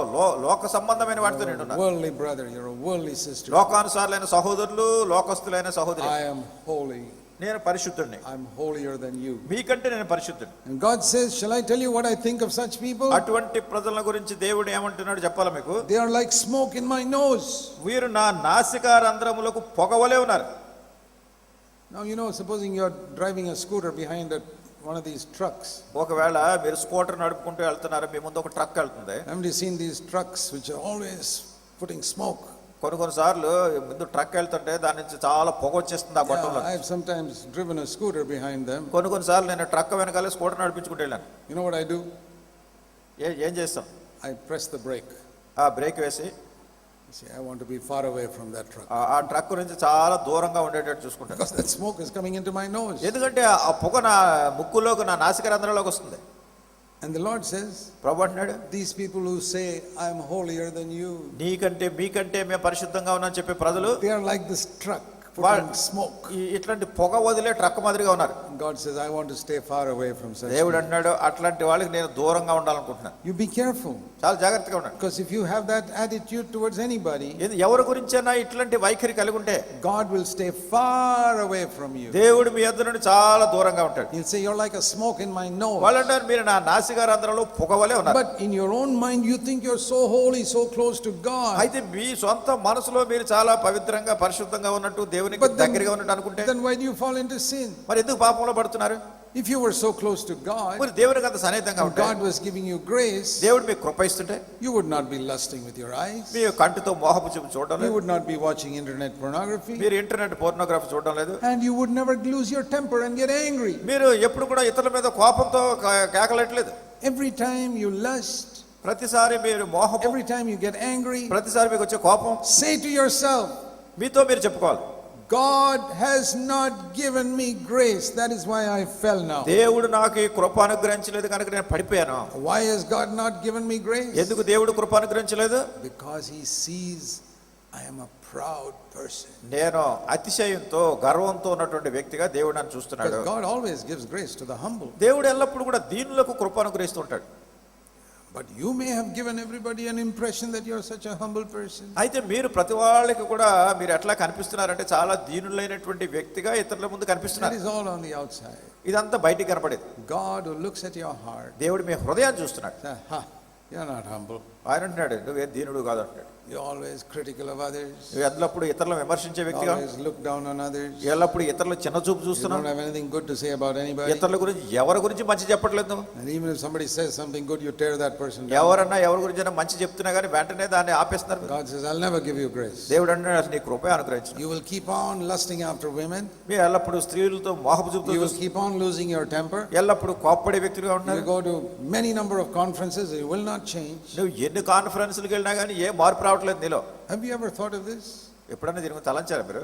లోక సంబంధమైన వాటితో నిండి ఉన్నారు. Worldly brother, you're a worldly sister. లోకానుసారులైన సహోదరులు, లోకస్తులైన సహోదరి. I am holy. నేను పరిశుద్ధుడిని. I'm holier than you. మీకంటే నేను పరిశుద్ధుడిని. And God says, shall I tell you what I think of such people? అటువంటి ప్రజల గురించి దేవుడు ఏమంటున్నాడు చెప్పాలా మీకు? They are like smoke in my nose. వీరు నా నాసిక రంధ్రములకు పొగవలే ఉన్నారు. Now you know, supposing you're driving a scooter behind one of these trucks. ఒకవేళ మీరు స్కూటర్ నడుపుకుంటూ వెళ్తున్నారు, మీ ముందు ఒక ట్రక్ వెళ్తుంది. Haven't you seen these trucks which are always putting smoke? కొన్నిసార్లు ముందు ట్రక్ వెళ్తుంటే దాని నుంచి చాలా పొగ వచ్చేస్తుంది ఆ గొట్టంలో. I have sometimes driven a scooter behind them. కొన్నిసార్లు నేను ట్రక్ వెనకాలే స్కూటర్ నడిపించుకుంటూ వెళ్ళాను. You know what I do? ఏం చేస్తాం? I press the brake. ఆ బ్రేక్ వేసి, see, I want to be far away from that truck. ఆ ట్రక్ నుంచి చాలా దూరంగా ఉండేటట్టు చూసుకుంటాను. Because that smoke is coming into my nose. ఎందుకంటే ఆ పొగ నా ముక్కులోకి, నా నాసిక రంధ్రంలోకి వస్తుంది. And the Lord says, ప్రభు అంటున్నాడు, these people who say I am holier than you, నీకంటే మీకంటే మేము పరిశుద్ధంగా ఉన్నామని చెప్పే ప్రజలు, they are like this truck putting smoke. ఇట్లాంటి పొగ వదిలే ట్రక్ మాదిరిగా ఉన్నారు. God says, I want to stay far away from such. దేవుడు అంటున్నాడు, అట్లాంటి వాళ్ళకి నేను దూరంగా ఉండాలనుకుంటున్నాను. You be careful. చాలా జాగ్రత్తగా ఉండండి. Because if you have that attitude towards anybody, ఎవరి గురించైనా ఇట్లాంటి వైఖరి కలిగి ఉంటే God will stay far away from you. దేవుడు మీ యొద్ద నుండి చాలా దూరంగా ఉంటాడు. He'll say, you're like a smoke in my nose. వాళ్ళు అంటారు, మీరు నా నాసిక రంధ్రంలో పొగవలే ఉన్నారు. But in your own mind you think you're so holy, so close to God. అయితే మీ సొంత మనసులో మీరు చాలా పవిత్రంగా, పరిశుద్ధంగా ఉన్నట్టు, దేవునికి దగ్గరగా ఉన్నట్టు అనుకుంటే, then why do you fall into sin? మరి ఎందుకు పాపంలో పడుతున్నారు? If you were so close to God, మరి దేవునికి అంత సన్నిహితంగా ఉంటే, God was giving you grace, దేవుడు మీకు కృప ఇస్తుంటే, you would not be lusting with your eyes. మీ కంటితో మోహపు చూపు చూడడం You లేదు. would not be watching internet pornography. మీరు ఇంటర్నెట్ పోర్నోగ్రఫీ చూడడం లేదు. And you would never lose your temper and get angry. మీరు ఎప్పుడు కూడా ఇతరుల మీద కోపంతో కేకలట్లేదు. Every time you lust, ప్రతిసారి మీరు మోహపు, every time you get angry, ప్రతిసారి మీకు వచ్చే కోపం, say to yourself, మీతో మీరు చెప్పుకోవాలి, God has not given me grace, that is why I fell now. దేవుడు నాకు ఈ కృప అనుగ్రహించలేదు కనుక నేను పడిపోయాను. Why has God not given me grace? ఎందుకు దేవుడు కృప అనుగ్రహించలేదు? Because he sees I am a proud person. నేను అతిశయంతో, గర్వంతో ఉన్నటువంటి వ్యక్తిగా దేవుడు నన్ను చూస్తున్నాడు. Because God always gives grace to the humble. దేవుడు ఎల్లప్పుడూ కూడా దీనులకు కృప అనుగ్రహిస్తూ ఉంటాడు. But you may have given everybody an impression that you're such a humble person. అయితే మీరు ప్రతి వాళ్ళకి కూడా మీరు ఎట్లా కనిపిస్తున్నారంటే చాలా దీనులైనటువంటి వ్యక్తిగా ఇతరుల ముందు That కనిపిస్తున్నారు. is all on the outside. ఇదంతా బయటికి కనపడేది. God who looks at your heart, దేవుడు మీ హృదయాన్ని చూస్తున్నాడు. says, ha, you're not humble. ఆయన అంటున్నాడు, నువ్వే దీనుడు కాదు అంటున్నాడు. You're always critical of others. నువ్వు ఎల్లప్పుడు ఇతరులను విమర్శించే వ్యక్తిగా, Always look down on others. ఎల్లప్పుడు ఇతరుల చిన్న చూపు You చూస్తున్నావు. don't have anything good to say about anybody. ఇతరుల గురించి ఎవరి గురించి మంచి చెప్పట్లేదు నువ్వు. And even if somebody says something good, you tear that person down. ఎవరన్నా ఎవరి గురించి మంచి చెప్తున్నా కానీ వెంటనే దాన్ని ఆపేస్తున్నారు. God says, I'll never give you grace. దేవుడు అంటున్నాడు, నీ కృప అనుగ్రహించు. You will keep on lusting after women. మీరు ఎల్లప్పుడు స్త్రీలతో మోహపు చూపుతూ You will keep on losing your temper. ఎల్లప్పుడు కోప్పడే వ్యక్తులుగా You ఉంటున్నారు. go to many number of conferences, it will not change. నువ్వు ఎన్ని కాన్ఫరెన్స్లకు వెళ్ళినా కానీ ఏ మార్పు రావట్లేదు నీలో. Have you ever thought of this? ఎప్పుడన్నా దీని గురించి తలంచారా మీరు?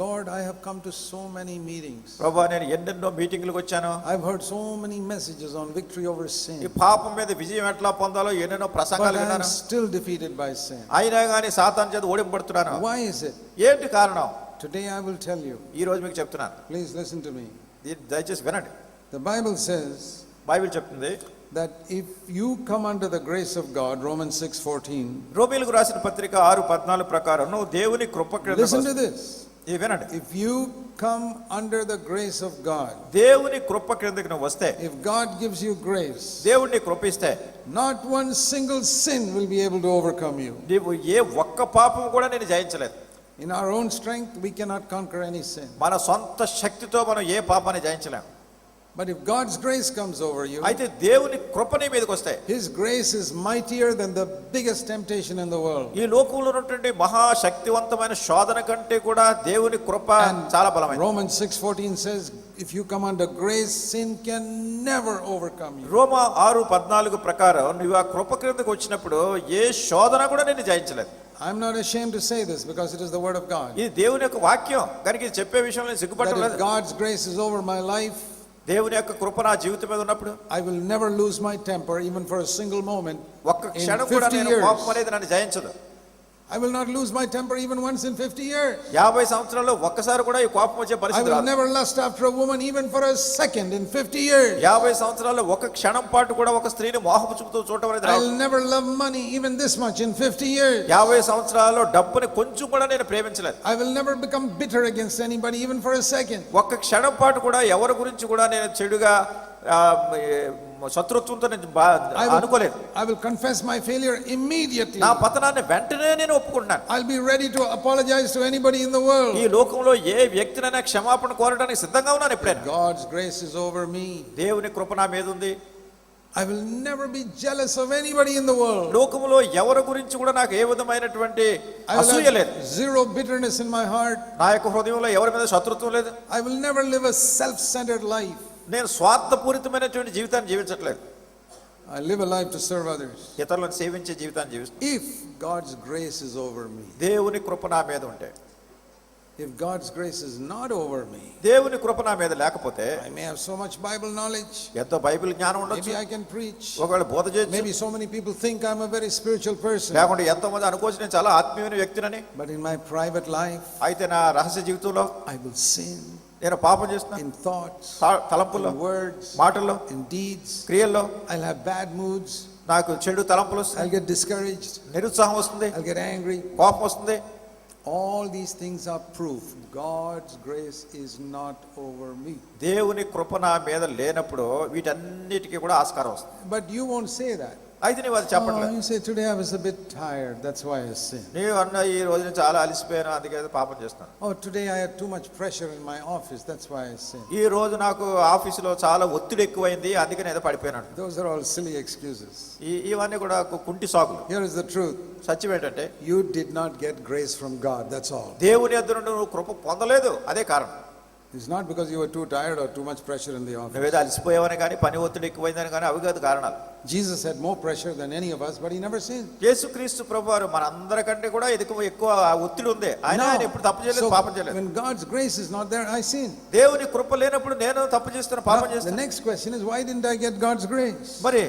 Lord, I have come to so many meetings. ప్రభువా, నేను ఎన్నెన్నో మీటింగ్లకు వచ్చాను. I've heard so many messages on victory over ఈ sin. పాపం మీద విజయం ఎట్లా పొందాలో ఎన్నెన్నో But ప్రసంగాలు I am విన్నాను. still defeated by sin. అయినా కానీ సాతాను చేత ఓడింపబడుతున్నాను. Why is it? ఏంటి కారణం? Today I will tell you. ఈ రోజు మీకు చెప్తున్నాను, Please listen to me. దయచేసి వినండి. The Bible says బైబిల్ చెప్తుంది, that if you come under the grace of God, Romans 6:14. రోమీయులకు రాసిన పత్రిక 6:14 ప్రకారం నువ్వు దేవుని కృప క్రింద Listen to this. ఇది వినండి. If you come under the grace of God, దేవుని కృప క్రిందకి నువ్వు వస్తే, if God gives you grace, దేవుడిని కృప ఇస్తే, not one single sin will be able to overcome you. నీవు ఏ ఒక్క పాపం కూడా నేను జయించలేదు. In our own strength, we cannot conquer any sin. మన సొంత శక్తితో మనం ఏ పాపాన్ని జయించలేం. But if God's grace comes over you, అయితే దేవుని కృప నీ మీదకి వస్తే, His grace is mightier than the biggest temptation in the world. ఈ లోకంలో ఉన్నటువంటి మహాశక్తివంతమైన శోధన కంటే కూడా దేవుని కృప చాలా బలమైనది. Romans 6:14 says, if you come under grace, sin can never overcome you. రోమా 6:14 ప్రకారం నువ్వు ఆ కృప క్రిందకు వచ్చినప్పుడు ఏ శోధన కూడా నిన్ను జయించలేదు. I'm not ashamed to say this because it is the word of God. ఇది దేవుని యొక్క వాక్యం కనుక ఇది చెప్పే విషయంలో That సిగ్గుపడలేదు. if God's grace is over my life, దేవుని యొక్క కృప నా జీవితం మీద ఉన్నప్పుడు I will never lose my temper even for a single moment. ఒక్క క్షణం కూడా 50 నేను years. కోపం అనేది నన్ను జయించదు. I will not lose my temper even once in 50 years. 50 సంవత్సరాల్లో ఒక్కసారి కూడా ఈ కోపం వచ్చే I పరిస్థితి will రాదు. never lust after a woman even for a second in 50 years. 50 సంవత్సరాల్లో ఒక క్షణం పాటు కూడా ఒక స్త్రీని మోహపు చూపుతూ చూడటం అనేది I రాదు. will never love money even this much in 50 years. 50 సంవత్సరాల్లో డబ్బుని కొంచెం కూడా నేను ప్రేమించలేదు. I will never become bitter against anybody even for a second. ఒక్క క్షణం పాటు కూడా ఎవరి గురించి కూడా నేను చెడుగా శత్రుత్వంతో నేను అనుకోలేదు. I will confess my failure immediately. నా పతనాన్ని వెంటనే నేను ఒప్పుకుంటున్నాను. I'll be ready to apologize to anybody in the world. ఈ లోకంలో ఏ వ్యక్తినైనా క్షమాపణ కోరడానికి సిద్ధంగా ఉన్నాను ఎప్పుడైనా. God's grace is over me. దేవుని కృప నా మీద ఉంది. I will never be jealous of anybody in the world. లోకములో ఎవరి గురించి కూడా నాకు ఏ విధమైనటువంటి I will అసూయ లేదు. have zero bitterness in my heart. నా యొక్క హృదయంలో ఎవరి మీద శత్రుత్వం లేదు. I will never live a self-centered life. నేను స్వార్థపూరితమైనటువంటి జీవితాన్ని జీవించట్లేదు. I live a life to serve others. ఇతరులను సేవించే జీవితాన్ని జీవిస్తాను. If God's grace is over me, దేవుని కృప నా మీద ఉంటే, if God's grace is not over me, దేవుని కృప నా మీద లేకపోతే, I may have so much Bible knowledge. ఎంతో బైబిల్ జ్ఞానం ఉండొచ్చు, Maybe I can preach. ఒకవేళ బోధ చేయొచ్చు, Maybe so many people think I'm a very spiritual person. లేకుంటే ఎంతో మంది అనుకోవచ్చు నేను చాలా ఆత్మీయమైన వ్యక్తినని. But in my private life, అయితే నా రహస్య జీవితంలో I will sin నేను పాపం చేస్తున్నా. in thoughts, తలంపుల్లో, in words, మాటల్లో, in deeds. క్రియల్లో I'll have bad moods. నాకు చెడు తలంపులు వస్తాయి, I'll get discouraged. నిరుత్సాహం వస్తుంది, I'll get angry. కోపం వస్తుంది. All these things are proof God's grace is not over me. దేవుని కృప నా మీద లేనప్పుడు వీటన్నిటికీ కూడా ఆస్కారం వస్తుంది. But you won't say that. అయితే నీవు అది చెప్పట్లేదు. You say, today I was a bit tired, that's why I sinned. నీవు అన్న ఈ రోజు నేను చాలా అలసిపోయాను అందుకే పాపం చేస్తాను. Oh, today I had too much pressure in my office, that's why I sinned. ఈ రోజు నాకు ఆఫీసులో చాలా ఒత్తిడి ఎక్కువైంది అందుకే నేను పడిపోయాను. Those are all silly excuses. ఇవన్నీ కూడా కుంటి సాకులు. Here is the truth. సత్యం ఏంటంటే You did not get grace from God, that's all. దేవుని యొద్ద నుండి నువ్వు కృప పొందలేదు, అదే కారణం. It's not because you were too tired or too much pressure in the office. నువ్వేదో అలసిపోయావని కానీ పని ఒత్తిడి ఎక్కువైందని కానీ అవి కాదు కారణాలు. Jesus had more pressure than any of us, but he never sinned. యేసుక్రీస్తు ప్రభువారు మనందరికంటే కూడా ఎక్కువ ఒత్తిడి ఉంది. ఆయన ఎప్పుడు తప్పు చేయలేదు, పాపం చేయలేదు. When God's grace is not there, I sin. దేవుని కృప లేనప్పుడు నేను తప్పు చేస్తాను, పాపం The చేస్తాను. next question is, why didn't I get God's grace? మరి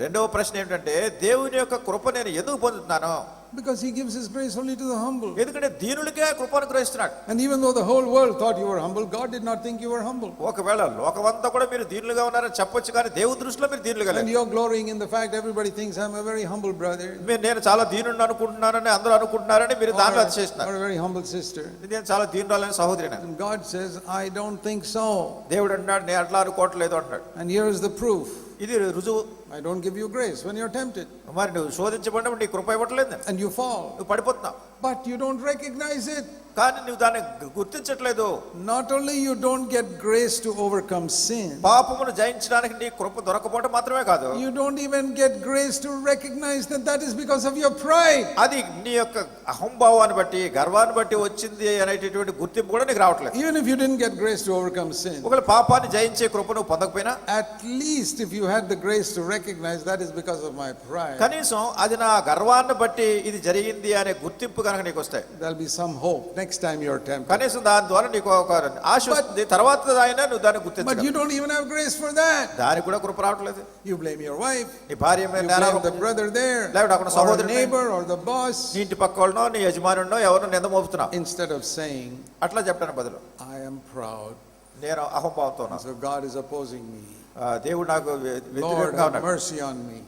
రెండవ ప్రశ్న ఏంటంటే దేవుని యొక్క కృప నేను ఎందుకు పొందుతున్నాను? Because he gives his grace only to the humble. ఎందుకంటే దీనులకే కృప అనుగ్రహిస్తున్నాడు. And even though the whole world thought you were humble, God did not think you were humble. ఒకవేళ లోకమంతా కూడా మీరు దీనులుగా ఉన్నారని చెప్పొచ్చు కానీ దేవుని దృష్టిలో మీరు దీనులుగా And లేరు. you're glorying in the fact everybody thinks I'm a very humble brother నేను చాలా దీనుడిని అనుకుంటున్నానని అందరూ అనుకుంటున్నారని మీరు దానిలో అతిశయిస్తున్నారు. or a very humble sister. నేను చాలా దీనురాలని సహోదరిని. And God says, I don't think so. దేవుడు అంటున్నాడు నేను అట్లా అనుకోవట్లేదు అంటున్నాడు. And here is the proof. ఇది రుజువు. I don't give you grace when you're tempted. మరి నువ్వు శోధించబడినప్పుడు నీ కృప ఇవ్వట్లేదు, And you fall. నువ్వు పడిపోతున్నావు. But you don't recognize it. కానీ నువ్వు దాన్ని గుర్తించట్లేదు. Not only you don't get grace to overcome sin, పాపమును జయించడానికి నీ కృప దొరకపోవడం మాత్రమే కాదు, you don't even get grace to recognize that that is because of your pride. అది నీ యొక్క అహంభావాన్ని బట్టి గర్వాన్ని బట్టి వచ్చింది అనేటటువంటి గుర్తింపు కూడా నీకు రావట్లేదు. Even if you didn't get grace to overcome sin, ఒకవేళ పాపాన్ని జయించే కృప నువ్వు పొందకపోయినా at least if you had the grace to recognize that is because of my pride, కనీసం అది నా గర్వాన్ని బట్టి ఇది జరిగింది అనే గుర్తింపు కనుక నీకు వస్తాయి, there'll be some hope next time you're tempted. కనీసం దాని ద్వారా నీకు ఒక ఆశ వస్తుంది. తర్వాత అయినా నువ్వు దాన్ని But గుర్తించగలవు. you don't even have grace for that. దానికి కూడా కృప రావట్లేదు. You blame your wife, నీ భార్య మీద you నేరాలు, blame the brother there, లేకపోతే అక్కడ or a సహోదరుని, neighbor, or the boss, నీ ఇంటి పక్క వాళ్ళనో నీ యజమానుడినో ఎవరినో నింద మోపుతున్నావు. instead of saying, అట్లా చెప్పడానికి బదులు I am proud, నేను అహంభావంతో ఉన్నాను, so God is opposing me. దేవుడు నాకు Lord, వ్యతిరేకంగా have ఉన్నాడు. mercy on me.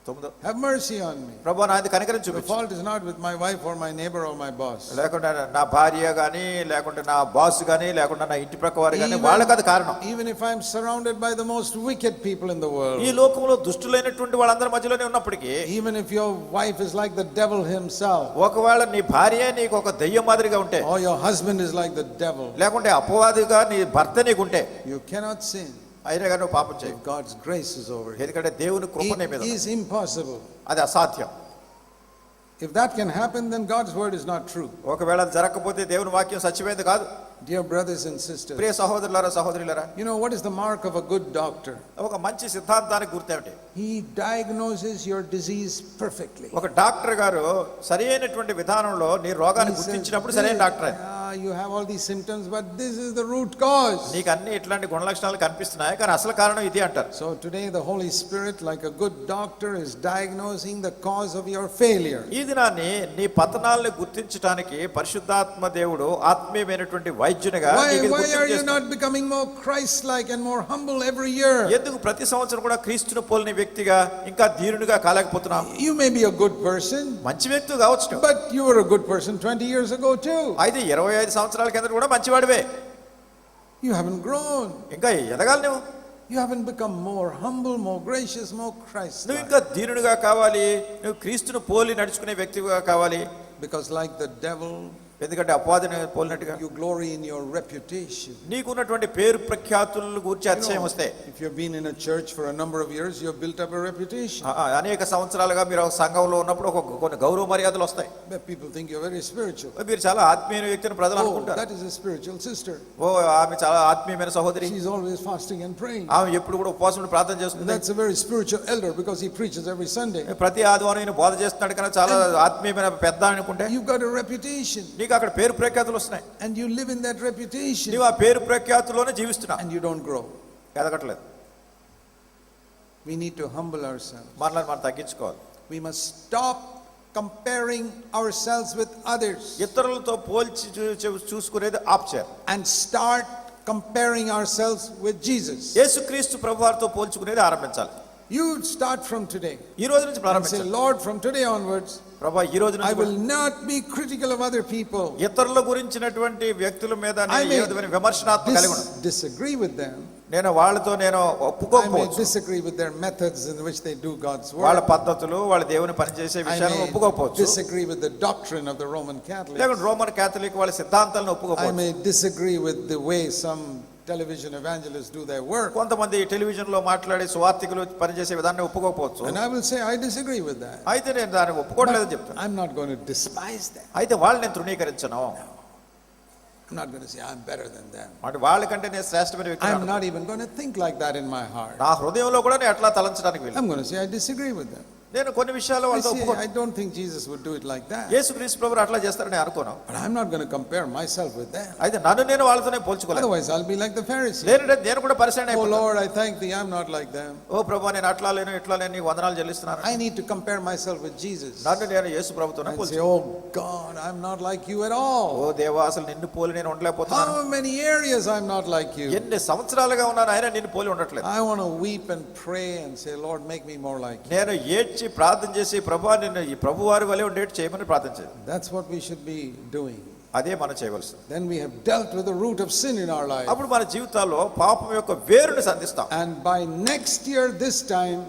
9 Have mercy on me. ప్రభువా నాది కనికరం The చూపించు. fault is not with my wife or my neighbor or my boss. లేకుంటే నా భార్య కానీ లేకుంటే నా బాస్ కానీ లేకుంటే నా ఇంటి ప్రక్క వారు కానీ వాళ్ళకి అది కారణం. Even if I'm surrounded by the most wicked people in the world, ఈ లోకంలో దుష్టులైనటువంటి వాళ్ళందరి మధ్యలోనే ఉన్నప్పటికీ, even if your wife is like the devil himself, ఒకవేళ నీ భార్య నీకు ఒక దెయ్యం మాదిరిగా ఉంటే, or your husband is like the devil, లేకుంటే అపవాదిగా నీ భర్త నీకుంటే, you cannot sin అయినా కానీ నువ్వు పాపం చేయి. if God's grace is over you. ఎందుకంటే దేవుని కృప నీ మీద It ఉంది. is impossible. అది అసాధ్యం. If that can happen, then God's word is not true. ఒకవేళ అది జరగకపోతే దేవుని వాక్యం సత్యమైనది కాదు. Dear brothers and sisters, ప్రియ సహోదరులారా సహోదరులారా, you know what is the mark of a good doctor? ఒక మంచి సిద్ధాంతానికి గుర్తేమిటి? He diagnoses your disease perfectly. ఒక డాక్టర్ గారు సరైనటువంటి విధానంలో నీ రోగాన్ని గుర్తించినప్పుడు సరైన డాక్టర్ ఆయన. you have all these symptoms, but this is the root cause. నీకు అన్ని ఇట్లాంటి గుణ లక్షణాలు కనిపిస్తున్నాయి, కానీ అసలు కారణం ఇది అంటారు. So today the Holy Spirit, like a good doctor, is diagnosing the cause of your failure. ఈ దినాన్ని నీ పతనాలను గుర్తించడానికి పరిశుద్ధాత్మ దేవుడు ఆత్మీయమైనటువంటి వైద్యునిగా Why నీకు are you గుర్తించేస్తున్నాడు. not becoming more Christ-like and more humble every year? ఎందుకు ప్రతి సంవత్సరం కూడా క్రీస్తును పోలిన వ్యక్తిగా ఇంకా దీనునిగా కాలేకపోతున్నాం? You may be a good person, మంచి వ్యక్తి కావచ్చు నువ్వు. but you were a good person 20 years ago too. అయితే 25 సంవత్సరాల కింద కూడా మంచివాడివే, You haven't grown. ఇంకా ఎదగాలి నువ్వు. You haven't become more humble, more gracious, more నువ్వు Christ-like. ఇంకా దీనునిగా కావాలి, నువ్వు క్రీస్తును పోలి నడుచుకునే వ్యక్తిగా కావాలి. Because like the devil, ఎందుకంటే అపవాదిని పోలినట్టుగా you glory in your reputation. నీకున్నటువంటి పేరు ప్రఖ్యాతులను గురించి అతిశయం వస్తే, If you've been in a church for a number of years, you have built up a reputation. అనేక సంవత్సరాలుగా మీరు ఒక సంఘంలో ఉన్నప్పుడు కొన్ని గౌరవ మర్యాదలు వస్తాయి. But people think you're very spiritual. మీరు చాలా ఆత్మీయ వ్యక్తిని ప్రజలు Oh, అనుకుంటారు. that is a spiritual sister. ఓ ఆమె చాలా ఆత్మీయమైన సహోదరి, She's always fasting and praying. ఆమె ఎప్పుడు కూడా ఉపవాసం ఉండి ప్రార్థన చేస్తుంది. That's a very spiritual elder because he preaches every Sunday. ప్రతి ఆదివారం ఈయన బోధ చేస్తున్నాడు కన్నా చాలా ఆత్మీయమైన పెద్ద అనుకుంటే You've got a reputation. నీకు అక్కడ పేరు ప్రఖ్యాతులు వస్తున్నాయి. And you live in that reputation. నీవు ఆ పేరు ప్రఖ్యాతులోనే జీవిస్తున్నావు, And you don't grow. ఎదగట్లేదు. We need to humble ourselves. మనల్ని మనం తగ్గించుకోవాలి. We must stop comparing ourselves with others ఇతరులతో పోల్చి చూసుకునేది ఆప్ చేయాలి. and start comparing ourselves with Jesus. యేసుక్రీస్తు ప్రభువారితో పోల్చుకునేది ఆరంభించాలి. You start from today ఈ రోజు నుంచి and say, ప్రారంభించాలి. Lord, from today onwards, ప్రభువా ఈ రోజు I నుంచి will not be critical of other people. ఇతరుల గురించినటువంటి వ్యక్తుల మీద I నేను may ఏ విధమైన విమర్శనాత్మక కలిగి ఉండను. disagree with them. నేను వాళ్ళతో నేను I may ఒప్పుకోకపోవచ్చు. disagree with their methods in which they do God's వాళ్ళ work. పద్ధతులు, వాళ్ళ దేవుని పనిచేసే I విషయాలను may ఒప్పుకోకపోవచ్చు. disagree with the doctrine of the Roman Catholics. లేకుంటే రోమన్ క్యాథలిక్ వాళ్ళ సిద్ధాంతాలను I ఒప్పుకోకపోవచ్చు. may disagree with the way some television evangelists do their work. కొంతమంది టెలివిజన్ లో మాట్లాడే సువార్థికులు పనిచేసే విధాన్ని ఒప్పుకోకపోవచ్చు. And I will say, I disagree with that. అయితే నేను దాన్ని ఒప్పుకోవట్లేదని చెప్తాను. I'm not going to despise them. అయితే వాళ్ళని నేను తృణీకరించను. I'm not going to say I'm better than them. అంటే వాళ్ళకంటే నేను శ్రేష్టమైన వ్యక్తి I'm కాను. not even going to think like that in my heart. నా హృదయంలో కూడా నేను అట్లా తలంచడానికి వీలు. I'm going to say I disagree with them. నేను కొన్ని విషయాల్లో I వాళ్ళతో say, ఒప్పుకోను. I don't think Jesus would do it like that. యేసుక్రీస్తు ప్రభువు అట్లా చేస్తారని అనుకోను. But I'm not going to compare myself with them. అయితే నన్ను నేను వాళ్ళతోనే పోల్చుకోలేదు. Otherwise, I'll be like the Pharisees. నేను కూడా పరిశీలన Oh అయిపోతాను. Lord, I thank thee, I'm not like them. ఓ ప్రభువా నేను అట్లా లేను ఇట్లా లేను, నీకు వందనాలు చెల్లిస్తున్నాను. I need to compare myself with Jesus. నన్ను నేను యేసు ప్రభువుతోనే And say, పోల్చు. oh God, I'm not like you at all. ఓ దేవా అసలు నిన్ను పోలి నేను ఉండలేకపోతున్నాను. How many areas I'm not like you. ఎన్ని సంవత్సరాలుగా ఉన్నాను అయినా నిన్ను పోలి ఉండట్లేదు. I want to weep and pray and say, Lord, make me more like you. నేను ఏడ్చి ప్రార్థన చేసి ప్రభువా నిన్ను ఈ ప్రభువారి వలె ఉండేట్టు చేయమని ప్రార్థించేది. That's what we should be doing. అదే మనం చేయవలసింది. Then we have dealt with the root of sin in our life. అప్పుడు మన జీవితాల్లో పాపం యొక్క వేరుని సంధిస్తాం. And by next year, this time,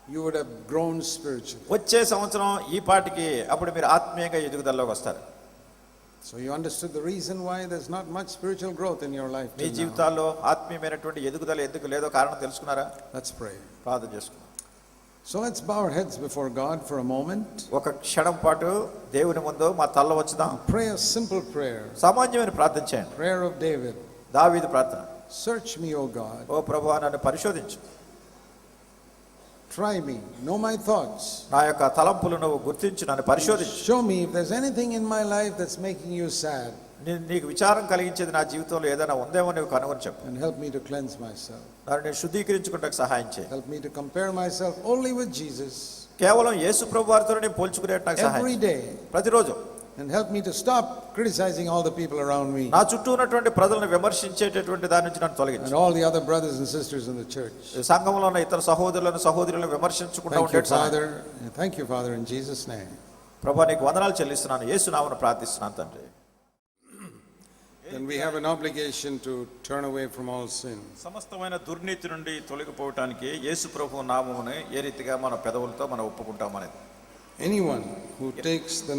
you would have grown spiritually. వచ్చే సంవత్సరం ఈ పాటికి అప్పుడు మీరు ఆత్మీయంగా ఎదుగుదలలోకి వస్తారు. So you understood the reason why there's not much spiritual growth in your life me till now. జీవితాల్లో ఆత్మీయమైనటువంటి ఎదుగుదల ఎందుకు లేదో కారణం తెలుసుకున్నారా? Let's pray. ప్రార్థన చేసుకుందాం. So let's bow our heads before God for a moment. ఒక క్షణం పాటు దేవుని ముందు మా తల్ల వచ్చుదాం. Pray a simple prayer. సామాన్యమైన ప్రార్థన చేయండి. Prayer of David. దావీదు ప్రార్థన. Search me, O God. ఓ ప్రభువా నన్ను పరిశోధించు. Try me. Know my thoughts. నా యొక్క తలంపులు నువ్వు గుర్తించు, నన్ను పరిశోధించు. Show me if there's anything in my life that's making you sad. నీకు విచారం కలిగించేది నా జీవితంలో ఏదైనా ఉందేమో నువ్వు కనుగొని చెప్పు. And help me to cleanse myself. నన్ను నేను శుద్ధీకరించుకుంటకు సహాయం చేయి. Help me to compare myself only with Jesus కేవలం యేసు ప్రభువారితో నేను పోల్చుకునేట్టు నాకు సహాయం every చేయి. day. ప్రతిరోజు. And help me to stop criticizing all the people around me నా చుట్టూ ఉన్నటువంటి ప్రజలను విమర్శించేటటువంటి దాని నుంచి నన్ను తొలగించు. and all the other brothers and sisters in the church. సంఘంలో ఉన్న ఇతర సహోదరులను విమర్శించుకుంటూ Thank you, ఉండేట్టు సహాయం. Father. Thank you, Father, in Jesus' name. ప్రభువా నీకు వందనాలు చెల్లిస్తున్నాను, యేసు నామమున ప్రార్థిస్తున్నాను తండ్రి. Then we have an obligation to turn away from all sin. సమస్తమైన దుర్నీతి నుండి తొలగిపోవటానికి యేసు ప్రభువు నామమును ఏ రీతిగా మన పెదవులతో మనం ఒప్పుకుంటాం అనేది. Anyone who takes the